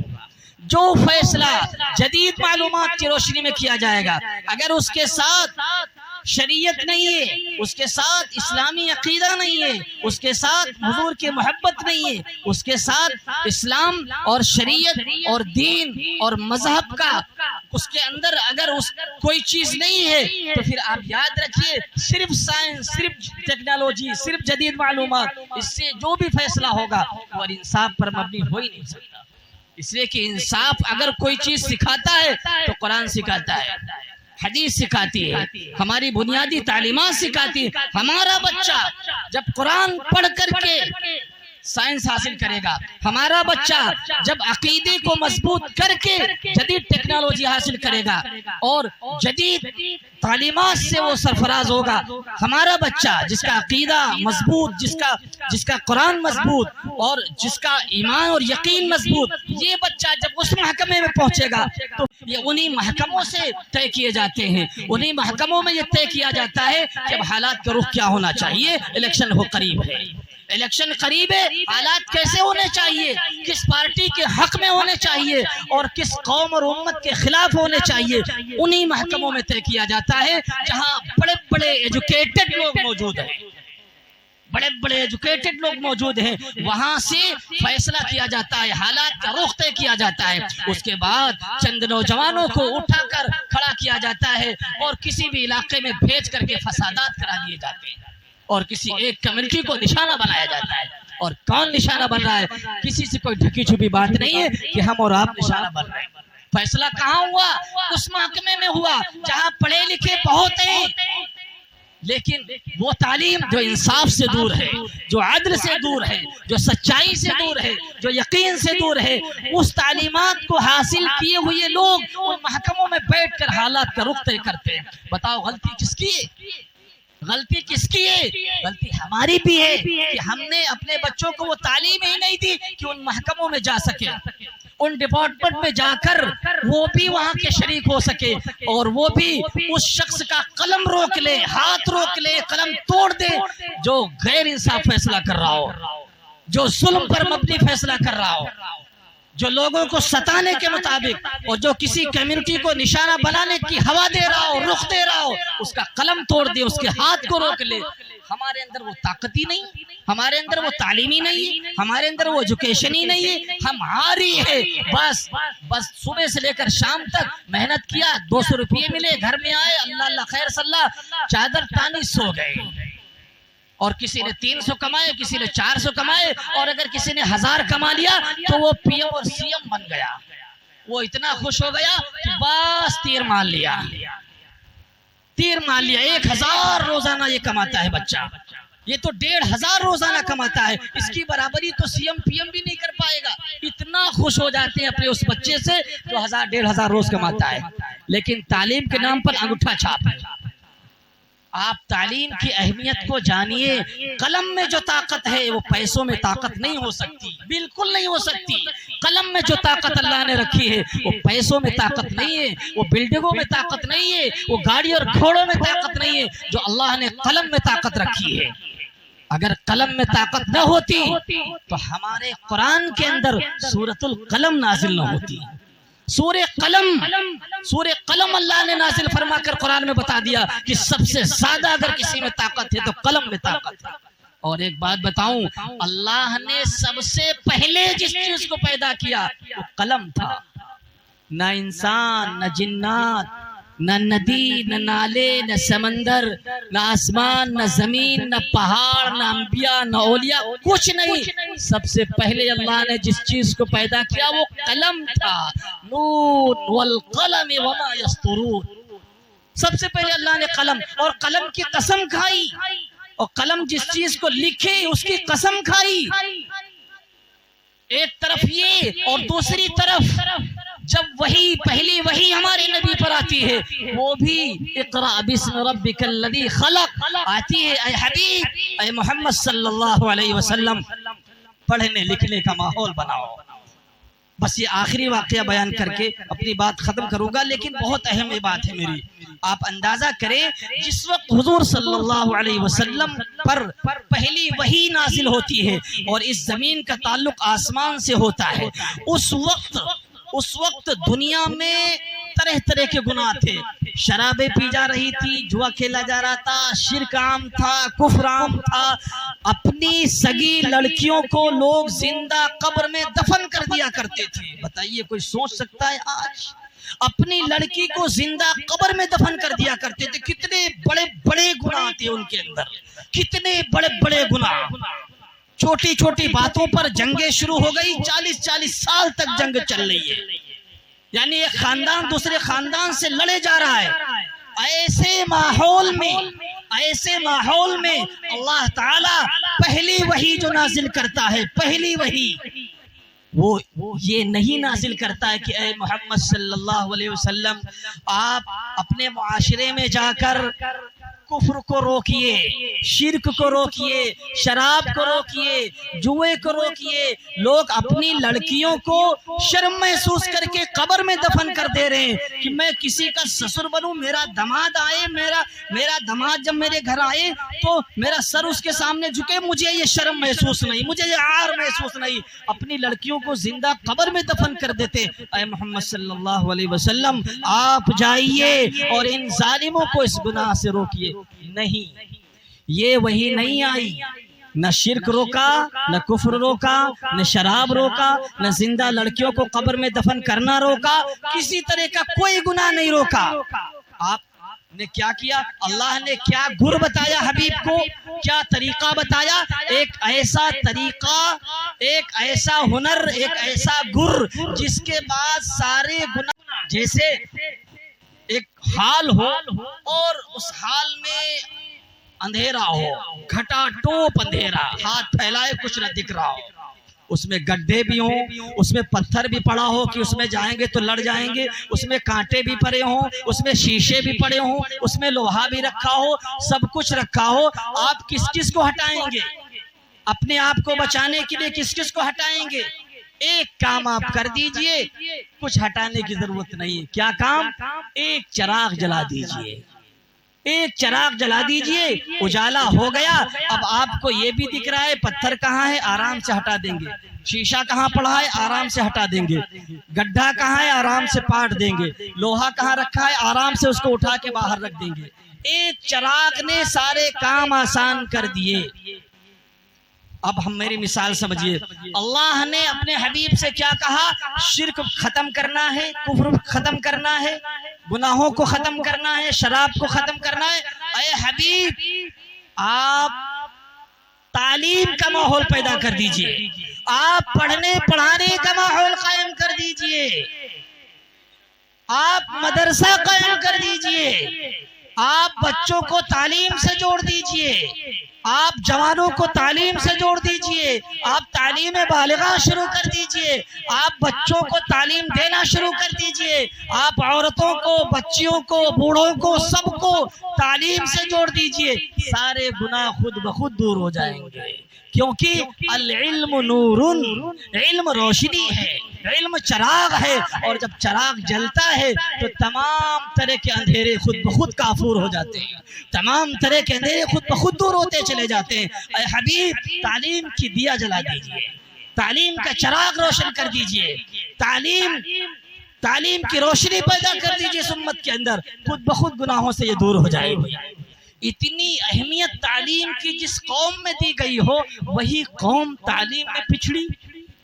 जो फैसला जदीद मालूमात की रोशनी में किया जाएगा, अगर उसके साथ शरीयत नहीं है, उसके साथ इस्लामी अकीदा नहीं है, उसके साथ हुजूर की मोहब्बत नहीं है, उसके साथ इस्लाम और शरीयत और दीन और मजहब का उसके अंदर अगर कोई चीज नहीं है, तो फिर आप याद रखिए सिर्फ साइंस, सिर्फ टेक्नोलॉजी, सिर्फ जदीद मालूमात, इससे जो भी फैसला होगा वो इंसाफ पर मबनी हो ही नहीं सकता। इसलिए कि इंसाफ अगर कोई चीज सिखाता है तो कुरान सिखाता है, हदीस सिखाती है, हमारी बुनियादी तालीमात सिखाती है। हमारा बच्चा जब कुरान पढ़ करके साइंस हासिल करेगा, हमारा बच्चा जब अकीदे को मजबूत करके जदीद टेक्नोलॉजी हासिल करेगा और जदीद तालीमात से वो सरफराज होगा, हमारा बच्चा जिसका अकीदा मजबूत, जिसका कुरान मजबूत और जिसका ईमान और यकीन मजबूत, ये बच्चा जब उस महकमे में पहुंचेगा तो ये उन्हीं महकमों से तय किए जाते हैं। उन्हीं महकमों में ये तय किया जाता है कि अब हालात का रुख क्या होना चाहिए। इलेक्शन हो करीब है, इलेक्शन करीब है, हालात कैसे होने चाहिए, किस पार्टी के हक में होने चाहिए और किस कौम और उम्मत के खिलाफ होने चाहिए, उन्हीं महकमों में तय किया जाता है, जहां बड़े बड़े एजुकेटेड लोग मौजूद हैं, बड़े बड़े एजुकेटेड लोग मौजूद हैं। वहां से फैसला किया जाता है, हालात का रुख तय किया जाता है। उसके बाद चंद नौजवानों को उठाकर खड़ा किया जाता है और किसी भी इलाके में भेज करके फसादात करा दिए जाते हैं और किसी एक कम्युनिटी को निशाना बनाया जाता है। और कौन निशाना बन रहा है? किसी से कोई ढकी छुपी बात नहीं है कि हम और आप निशाना बन रहे हैं। फैसला कहाँ हुआ? उस महकमे में हुआ जहां पढ़े लिखे बहुत हैं, लेकिन वो तालीम जो इंसाफ से दूर है, जो अदल से दूर है, जो सच्चाई से दूर है, जो यकीन से दूर है, उस तालीमात को हासिल किए हुए लोग उन महकमों में बैठकर हालात का रुख तय करते हैं। बताओ गलती किसकी है? गलती किसकी है? गलती हमारी भी है कि हमने अपने बच्चों को वो तालीम ही नहीं दी कि उन महकमों में जा सके, उन डिपार्टमेंट में जाकर वो भी वहां के शरीक हो सके और वो भी उस शख्स का कलम रोक ले, हाथ रोक ले, कलम तोड़ दे जो गैर इंसाफ फैसला कर रहा हो, जो जुल्म पर मबनी फैसला कर रहा हो, जो लोगों को सताने के मुताबिक और जो किसी कम्युनिटी को निशाना बनाने की हवा दे रहा हो, रुख दे रहा हो, उसका कलम तोड़ दे, उसके हाथ को रोक ले। हमारे अंदर वो ताकत ही नहीं, हमारे अंदर वो तालीम ही नहीं है, हमारे अंदर वो एजुकेशन ही नहीं है। हम हारी है, बस सुबह से लेकर शाम तक मेहनत किया, 200 रुपये मिले, घर में आए, अल्लाह अल्लाह खैर सल्ला, चादर तानी सो गए। और किसी ने 300 कमाए, किसी ने 400 कमाए, और अगर किसी ने 1000 कमा लिया तो वो पीएम और सीएम बन गया। वो इतना खुश हो गया कि बस तीर मार लिया, 1000 रोजाना ये कमाता है बच्चा, ये तो 1500 रोजाना कमाता है, इसकी बराबरी तो सीएम पीएम भी नहीं कर पाएगा। इतना खुश हो जाते हैं अपने उस बच्चे से जो 1000-1500 रोज कमाता है। लेकिन तालीम के नाम पर अंगूठा छाप है। आप तालीम की अहमियत को जानिए। कलम में जो ताकत है वो पैसों में ताकत नहीं हो सकती, बिल्कुल नहीं हो सकती। कलम में जो ताकत अल्लाह ने रखी है वो पैसों में ताकत नहीं है, वो बिल्डिंगों में ताकत नहीं है, वो गाड़ी और घोड़ों में ताकत नहीं है। जो अल्लाह ने कलम में ताकत रखी है, अगर कलम में ताकत न होती तो हमारे कुरान के अंदर सूरतुल कलम नाजिल न होती। सूरे कलम अल्लाह ने नाजिल फरमा कर कुरान में बता दिया कि सबसे ज्यादा अगर किसी में ताकत है तो कलम में ताकत है। और एक बात बताऊं, अल्लाह ने सबसे पहले जिस चीज को पैदा किया वो कलम था। न इंसान, न जिन्नात, न नदी, न नाले, न समंदर, न आसमान, न जमीन, न पहाड़, न अंबिया, न औलिया, कुछ नहीं। सबसे पहले अल्लाह ने जिस चीज को पैदा किया वो कलम था। नून वल कलम वमा यस्तुरून। सबसे पहले अल्लाह ने कलम, और कलम की कसम खाई, और कलम जिस चीज को लिखे उसकी कसम खाई। एक तरफ ये और दूसरी तरफ जब पहली वही हमारे नबी पर आती है वो भी इक़रा बिस्मि रब्बिकल लज़ी खलक़ आती है। ऐ हबीब, ऐ मोहम्मद सल्लल्लाहु अलैहि वसल्लम, पढ़ने लिखने का माहौल बनाओ। बस ये आखिरी वाकया बयान करके अपनी बात खत्म करूंगा, लेकिन बहुत अहम ये बात है मेरी। आप अंदाजा करें, जिस वक्त हुजूर सल्लल्लाहु अलैहि वसल्लम पर पहली वही नाजिल होती है और इस जमीन का ताल्लुक आसमान से होता है, उस वक्त दुनिया में तरह तरह के गुनाह थे। शराबें पी जा रही थी, जुआ खेला जा रहा था, शिर्क आम था, कुफ्र आम था। अपनी सगी लड़कियों को लोग जिंदा कब्र में दफन कर दिया करते थे। बताइए, कोई सोच सकता है आज? अपनी लड़की को जिंदा कब्र में दफन कर दिया करते थे। कितने बड़े बड़े गुनाह थे उनके अंदर, कितने बड़े बड़े गुनाह। छोटी छोटी बातों पर जंगें शुरू हो गई, 40-40 साल तक जंग चल रही है। यानी एक खानदान दूसरे खानदान से लड़े जा रहा है। ऐसे माहौल में अल्लाह ताला पहली वही जो नाजिल करता है, पहली वही वो ये नहीं नाजिल करता है कि ऐ मोहम्मद सल्लल्लाहु अलैहि वसल्लम, आप अपने मुआशरे में जाकर कुफ्र को रोकिए, शिर्क को रोकिए, शराब को रोकिए, जुए को रोकिए। लोग अपनी लड़कियों को शर्म महसूस करके कब्र में दफन कर दे रहे हैं कि मैं किसी का ससुर बनूं, मेरा दामाद आए, मेरा दामाद जब मेरे घर आए तो मेरा सर उसके सामने झुके, मुझे ये शर्म महसूस नहीं, मुझे ये आर महसूस नहीं। अपनी लड़कियों को जिंदा कब्र में दफन कर देते। ऐ मोहम्मद सल्लल्लाहु अलैहि वसल्लम, आप जाइए और इन जालिमों को इस गुनाह से रोकिए। नहीं, ये वही नहीं आई। न शिर्क रोका, न कुफ्र रोका, न शराब रोका, न जिंदा लड़कियों को कब्र में दफन करना रोका, किसी तरह का कोई गुनाह नहीं रोका। आपने क्या किया? अल्लाह ने क्या गुर बताया हबीब को, क्या तरीका बताया? एक ऐसा तरीका, एक ऐसा हुनर, एक ऐसा गुर जिसके बाद सारे गुनाह, जैसे एक हाल हो और उस हाल में अंधेरा हो, घटाटोप अंधेरा, हाथ फैलाए कुछ न दिख रहा हो, उसमें गड्ढे भी हों, उसमें पत्थर भी पड़ा हो कि उसमें जाएंगे तो लड़ जाएंगे, उसमें कांटे भी पड़े हों, उसमें शीशे भी पड़े हों, उसमें लोहा भी रखा हो, सब कुछ रखा हो। आप किस किस को हटाएंगे? अपने आप को बचाने के लिए किस किस को हटाएंगे? एक काम आप कर दीजिए, कुछ हटाने की जरूरत नहीं है। क्या काम? एक चिराग जला दीजिए, एक चिराग जला दीजिए, उजाला हो गया। अब आपको ये भी दिख रहा है पत्थर कहाँ है, आराम से हटा देंगे। शीशा कहाँ पड़ा है, आराम से हटा देंगे। गड्ढा कहाँ है, आराम से पाट देंगे। लोहा कहाँ रखा है, आराम से उसको उठा के बाहर रख देंगे। एक चिराग ने सारे काम आसान कर दिए। अब हम मेरी मिसाल समझिए, अल्लाह ने अपने हबीब से क्या कहा? शिर्क खत्म करना है, कुफ्र खत्म करना है, गुनाहों को खत्म करना है, शराब को खत्म करना है। अरे हबीब, आप तालीम का माहौल पैदा कर दीजिए, आप पढ़ने पढ़ाने का माहौल कायम कर दीजिए, आप मदरसा कायम कर दीजिए, आप बच्चों को तालीम से जोड़ दीजिए, आप जवानों को तालीम से जोड़ दीजिए, आप तालीम बालिगा शुरू कर दीजिए, आप बच्चों को तालीम देना शुरू कर दीजिए, आप औरतों को, बच्चियों को, बूढ़ों को, सबको तालीम से जोड़ दीजिए। सारे गुनाह खुद ब खुद दूर हो जाएंगे, क्योंकि अल इल्म नूरुन, इल्म रोशनी है, इल्म चिराग है। और जब चिराग जलता है तो तमाम तरह के अंधेरे खुद ब खुद काफूर हो जाते हैं, तमाम तरह के अंधेरे खुद ब खुद दूर होते चले जाते हैं। ऐ हबीब, तालीम की दिया जला दीजिए, तालीम का चिराग रोशन कर दीजिए, तालीम की रोशनी पैदा कर दीजिए इस उम्मत के अंदर, खुद ब खुद गुनाहों से ये दूर हो जाएगी। इतनी अहमियत तालीम की जिस कौम में दी गई हो, वही कौम तालीम में पिछड़ी,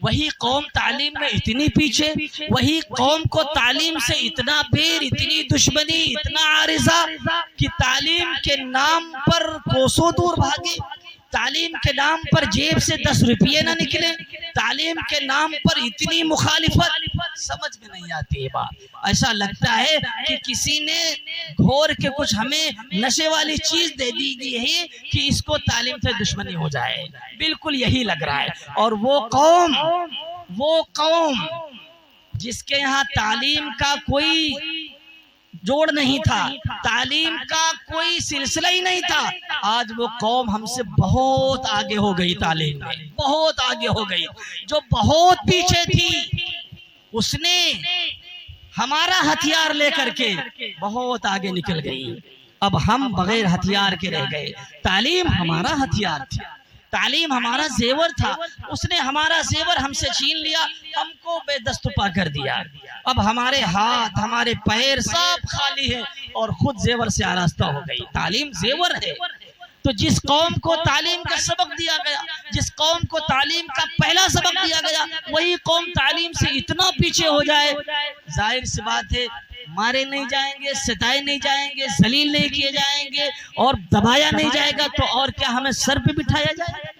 वही कौम तालीम में इतनी पीछे, वही कौम को तालीम से इतना बैर, इतनी दुश्मनी, इतना आरिजा कि तालीम के नाम पर कोसों दूर भागे, तालीम के नाम पर जेब से 10 रुपये न निकले, तालीम के नाम पर इतनी मुखालिफत, समझ में नहीं आती है बात। ऐसा लगता है कि किसी ने घोर के कुछ हमें नशे वाली चीज दे दी है कि इसको तालीम से दुश्मनी हो जाए, बिल्कुल यही लग रहा है। और वो कौम जिसके यहाँ तालीम का कोई जोड़ नहीं था, तालीम का कोई सिलसिला ही नहीं था, आज वो कौम हमसे बहुत आगे हो गई, तालीम में बहुत आगे हो गई। जो बहुत पीछे थी उसने हमारा हथियार लेकर के बहुत आगे निकल गई। अब हम बगैर हथियार के रह गए। तालीम हमारा हथियार था, तालीम हमारा जेवर था, उसने हमारा जेवर हमसे छीन लिया, हमको बेदस्तुपा कर दिया। अब हमारे हाथ, हमारे पैर सब खाली है और खुद जेवर से आरास्ता हो गई। तालीम जेवर है। तो जिस कौम को तालीम का सबक दिया गया, जिस कौम को तालीम का पहला सबक दिया गया, वही कौम तालीम से इतना पीछे हो जाए, जाहिर सी बात है मारे नहीं जाएंगे, सताए नहीं जाएंगे, जलील नहीं किए जाएंगे और दबाया नहीं जाएगा तो और क्या हमें सर पे बिठाया जाए।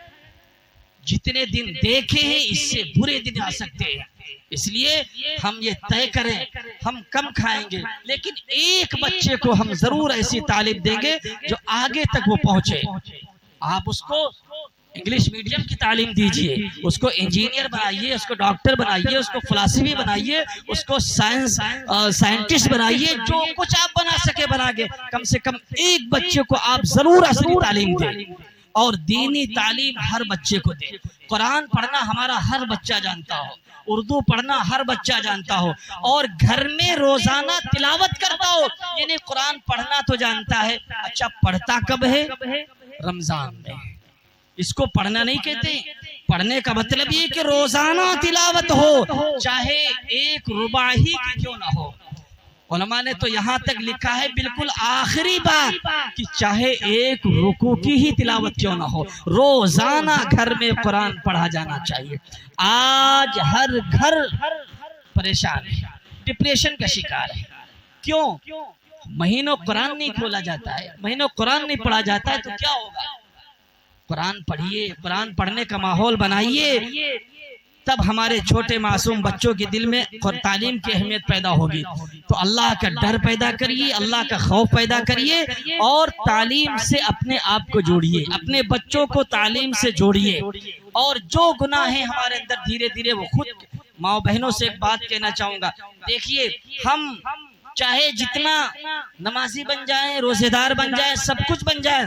जितने दिन देखे हैं इससे बुरे दिन आ सकते हैं, इसलिए हम ये तय करें हम कम खाएंगे, लेकिन एक बच्चे को हम जरूर ऐसी तालीम देंगे जो आगे तक वो पहुंचे। आप उसको इंग्लिश मीडियम की तालीम दीजिए, उसको इंजीनियर बनाइए, उसको डॉक्टर बनाइए, उसको फिलॉसफी बनाइए, उसको साइंटिस्ट बनाइए, जो कुछ आप बना सके बनाके, कम से कम एक बच्चे को आप जरूर असली तालीम दें और दीनी तालीम हर बच्चे को दें। कुरान पढ़ना हमारा हर बच्चा जानता हो, उर्दू पढ़ना हर बच्चा जानता हो और घर में रोजाना तिलावत करता हो। यानी कुरान पढ़ना तो जानता है, अच्छा पढ़ता कब है? रमजान में। इसको पढ़ना नहीं कहते, पढ़ने का मतलब ये कि रोजाना तिलावत हो, चाहे एक रुबाही की क्यों ना हो। उलमा ने तो यहाँ तक लिखा है बिल्कुल आखिरी बात कि चाहे एक रुकू की ही तिलावत क्यों ना हो, रोजाना घर में कुरान पढ़ा जाना चाहिए। आज हर घर परेशान है, डिप्रेशन का शिकार है। क्यों? महीनों कुरान नहीं खोला जाता है, महीनों कुरान नहीं पढ़ा जाता है, तो क्या होगा? कुरान पढ़िए, कुरान पढ़ने का माहौल बनाइए, तब हमारे छोटे मासूम बच्चों के दिल में तालीम की अहमियत पैदा होगी। तो अल्लाह का डर पैदा करिए, अल्लाह का खौफ पैदा करिए और तालीम से अपने आप को जोड़िए, अपने बच्चों को तालीम से जोड़िए। और जो गुनाह है हमारे अंदर धीरे धीरे वो खुद, माँ बहनों से एक बात कहना चाहूंगा, देखिए हम चाहे जितना नमाजी बन जाए, रोजेदार बन जाए, सब कुछ बन जाए,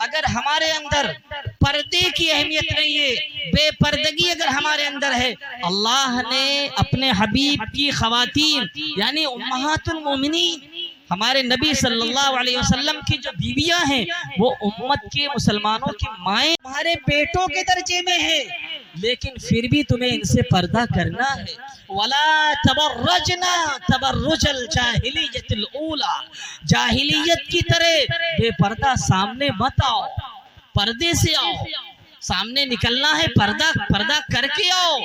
अगर हमारे अंदर पर्दे की अहमियत नहीं है, बेपर्दगी अगर हमारे अंदर है, अल्लाह ने अपने हबीब की खवातीन यानी उम्महातुल मोमिनीन हमारे नबी सल्लल्लाहु अलैहि वसल्लम की जो बीवियां हैं वो उम्मत के मुसलमानों की माएँ हमारे बेटों के दर्जे में है, लेकिन फिर भी तुम्हें इनसे पर्दा करना है। वला तबर्रजना तबर्रुजल जाहिलियतिल ऊला, जाहिलियत की तरह बेपर्दा सामने मत आओ, पर्दे से आओ, सामने निकलना है पर्दा करके आओ,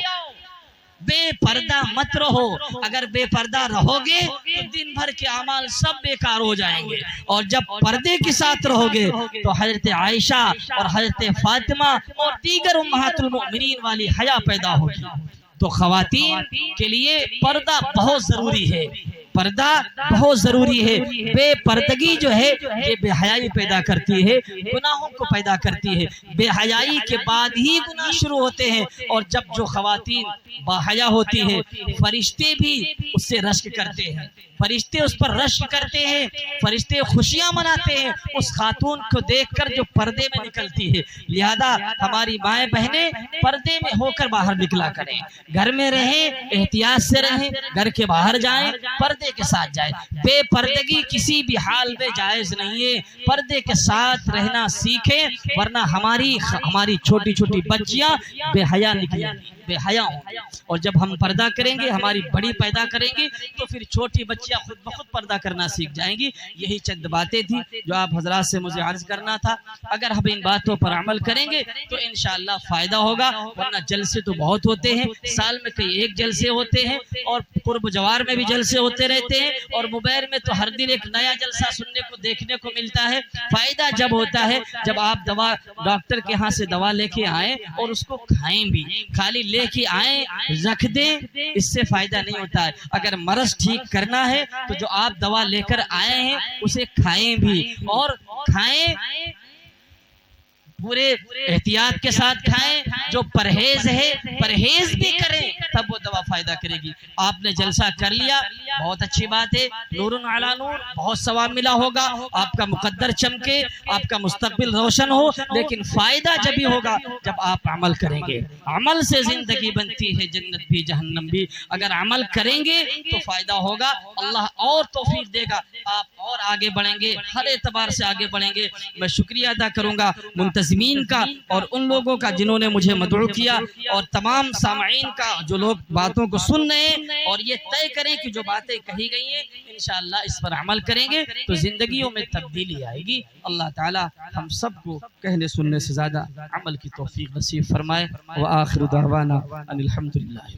बेपर्दा मत रहो। अगर बेपर्दा रहोगे तो दिन भर के अमाल सब बेकार हो जाएंगे, और जब पर्दे के साथ रहोगे तो हजरत आयशा और हजरत फातिमा और दीगर उम्महातुल मोमिनीन वाली हया पैदा होगी। तो खवातीन के लिए पर्दा बहुत जरूरी है, पर्दा बहुत जरूरी है। बेपर्दगी जो है ये बेहयाई पैदा करती है, गुनाहों को पैदा करती है। बेहयाई के बाद ही गुनाह शुरू होते हैं, और जब जो खवातीन बाहया होती है फरिश्ते भी उससे रश्क करते हैं, फरिश्ते उस पर रश्क करते हैं, फरिश्ते खुशियां मनाते हैं उस खातून को देखकर जो पर्दे में निकलती है। लिहाजा हमारी माएँ बहनें पर्दे में होकर बाहर निकला करें, घर में रहें, एहतियात से रहें, घर के बाहर जाएं पर्दे के साथ जाएं। बेपर्दगी किसी भी हाल में जायज नहीं है, पर्दे के साथ रहना सीखें, वरना हमारी छोटी छोटी बच्चियां बेहया निकलेंगी, बेहया होंगी। और जब हम पर्दा करेंगे, हमारी बड़ी पैदा करेंगे, तो फिर छोटी बच्चियां खुद ब खुद पर्दा करना सीख जाएंगी। यही चंद बातें थी जो आप हजरात से मुझे अर्ज करना था। अगर हम इन बातों पर अमल करेंगे तो इंशाअल्लाह फायदा होगा, वरना जलसे तो बहुत होते हैं, साल में कई एक जलसे होते हैं, और कुर्ब जवार में भी जलसे होते रहते हैं, और मुबैर में तो हर दिन एक नया जलसा सुनने को देखने को मिलता है। फायदा जब होता है जब आप दवा डॉक्टर के यहाँ से दवा लेके आए और उसको खाएं भी, खाली लेके आए रख दें, इससे फायदा नहीं होता है। अगर मर्ज ठीक करना है तो जो आप दवा लेकर आए हैं उसे खाएं भी, और खाएं पूरे एहतियात के साथ खाएं। जो परहेज है परहेज भी करें, तब वो दवा फायदा करेगी। आपने जलसा कर लिया, बहुत अच्छी बात है, नूरुन अला नूर, बहुत सवाब मिला होगा, आपका मुकद्दर चमके, आपका मुस्तकबिल रोशन हो। लेकिन फायदा जब भी होगा जब आप अमल करेंगे। अमल से जिंदगी बनती है, जन्नत भी जहन्नम भी। अगर अमल करेंगे तो फायदा होगा, अल्लाह और तौफीक देगा, आप और आगे बढ़ेंगे, हर एतबार से आगे बढ़ेंगे। मैं शुक्रिया अदा करूंगा मुंतज़मीन का और उन लोगों का जिन्होंने मुझे मदऊ किया, और तमाम सामईन का जो लोग बातों को सुन रहे हैं और ये तय करें कि जो बातें कही गई हैं इंशाअल्लाह इस पर अमल करेंगे तो जिंदगियों में तब्दीली आएगी। अल्लाह ताला हम सबको कहने सुनने से ज्यादा अमल की तौफीक नसीब फरमाए। व आखिर दावाना अनिल हम्दुलिल्लाह।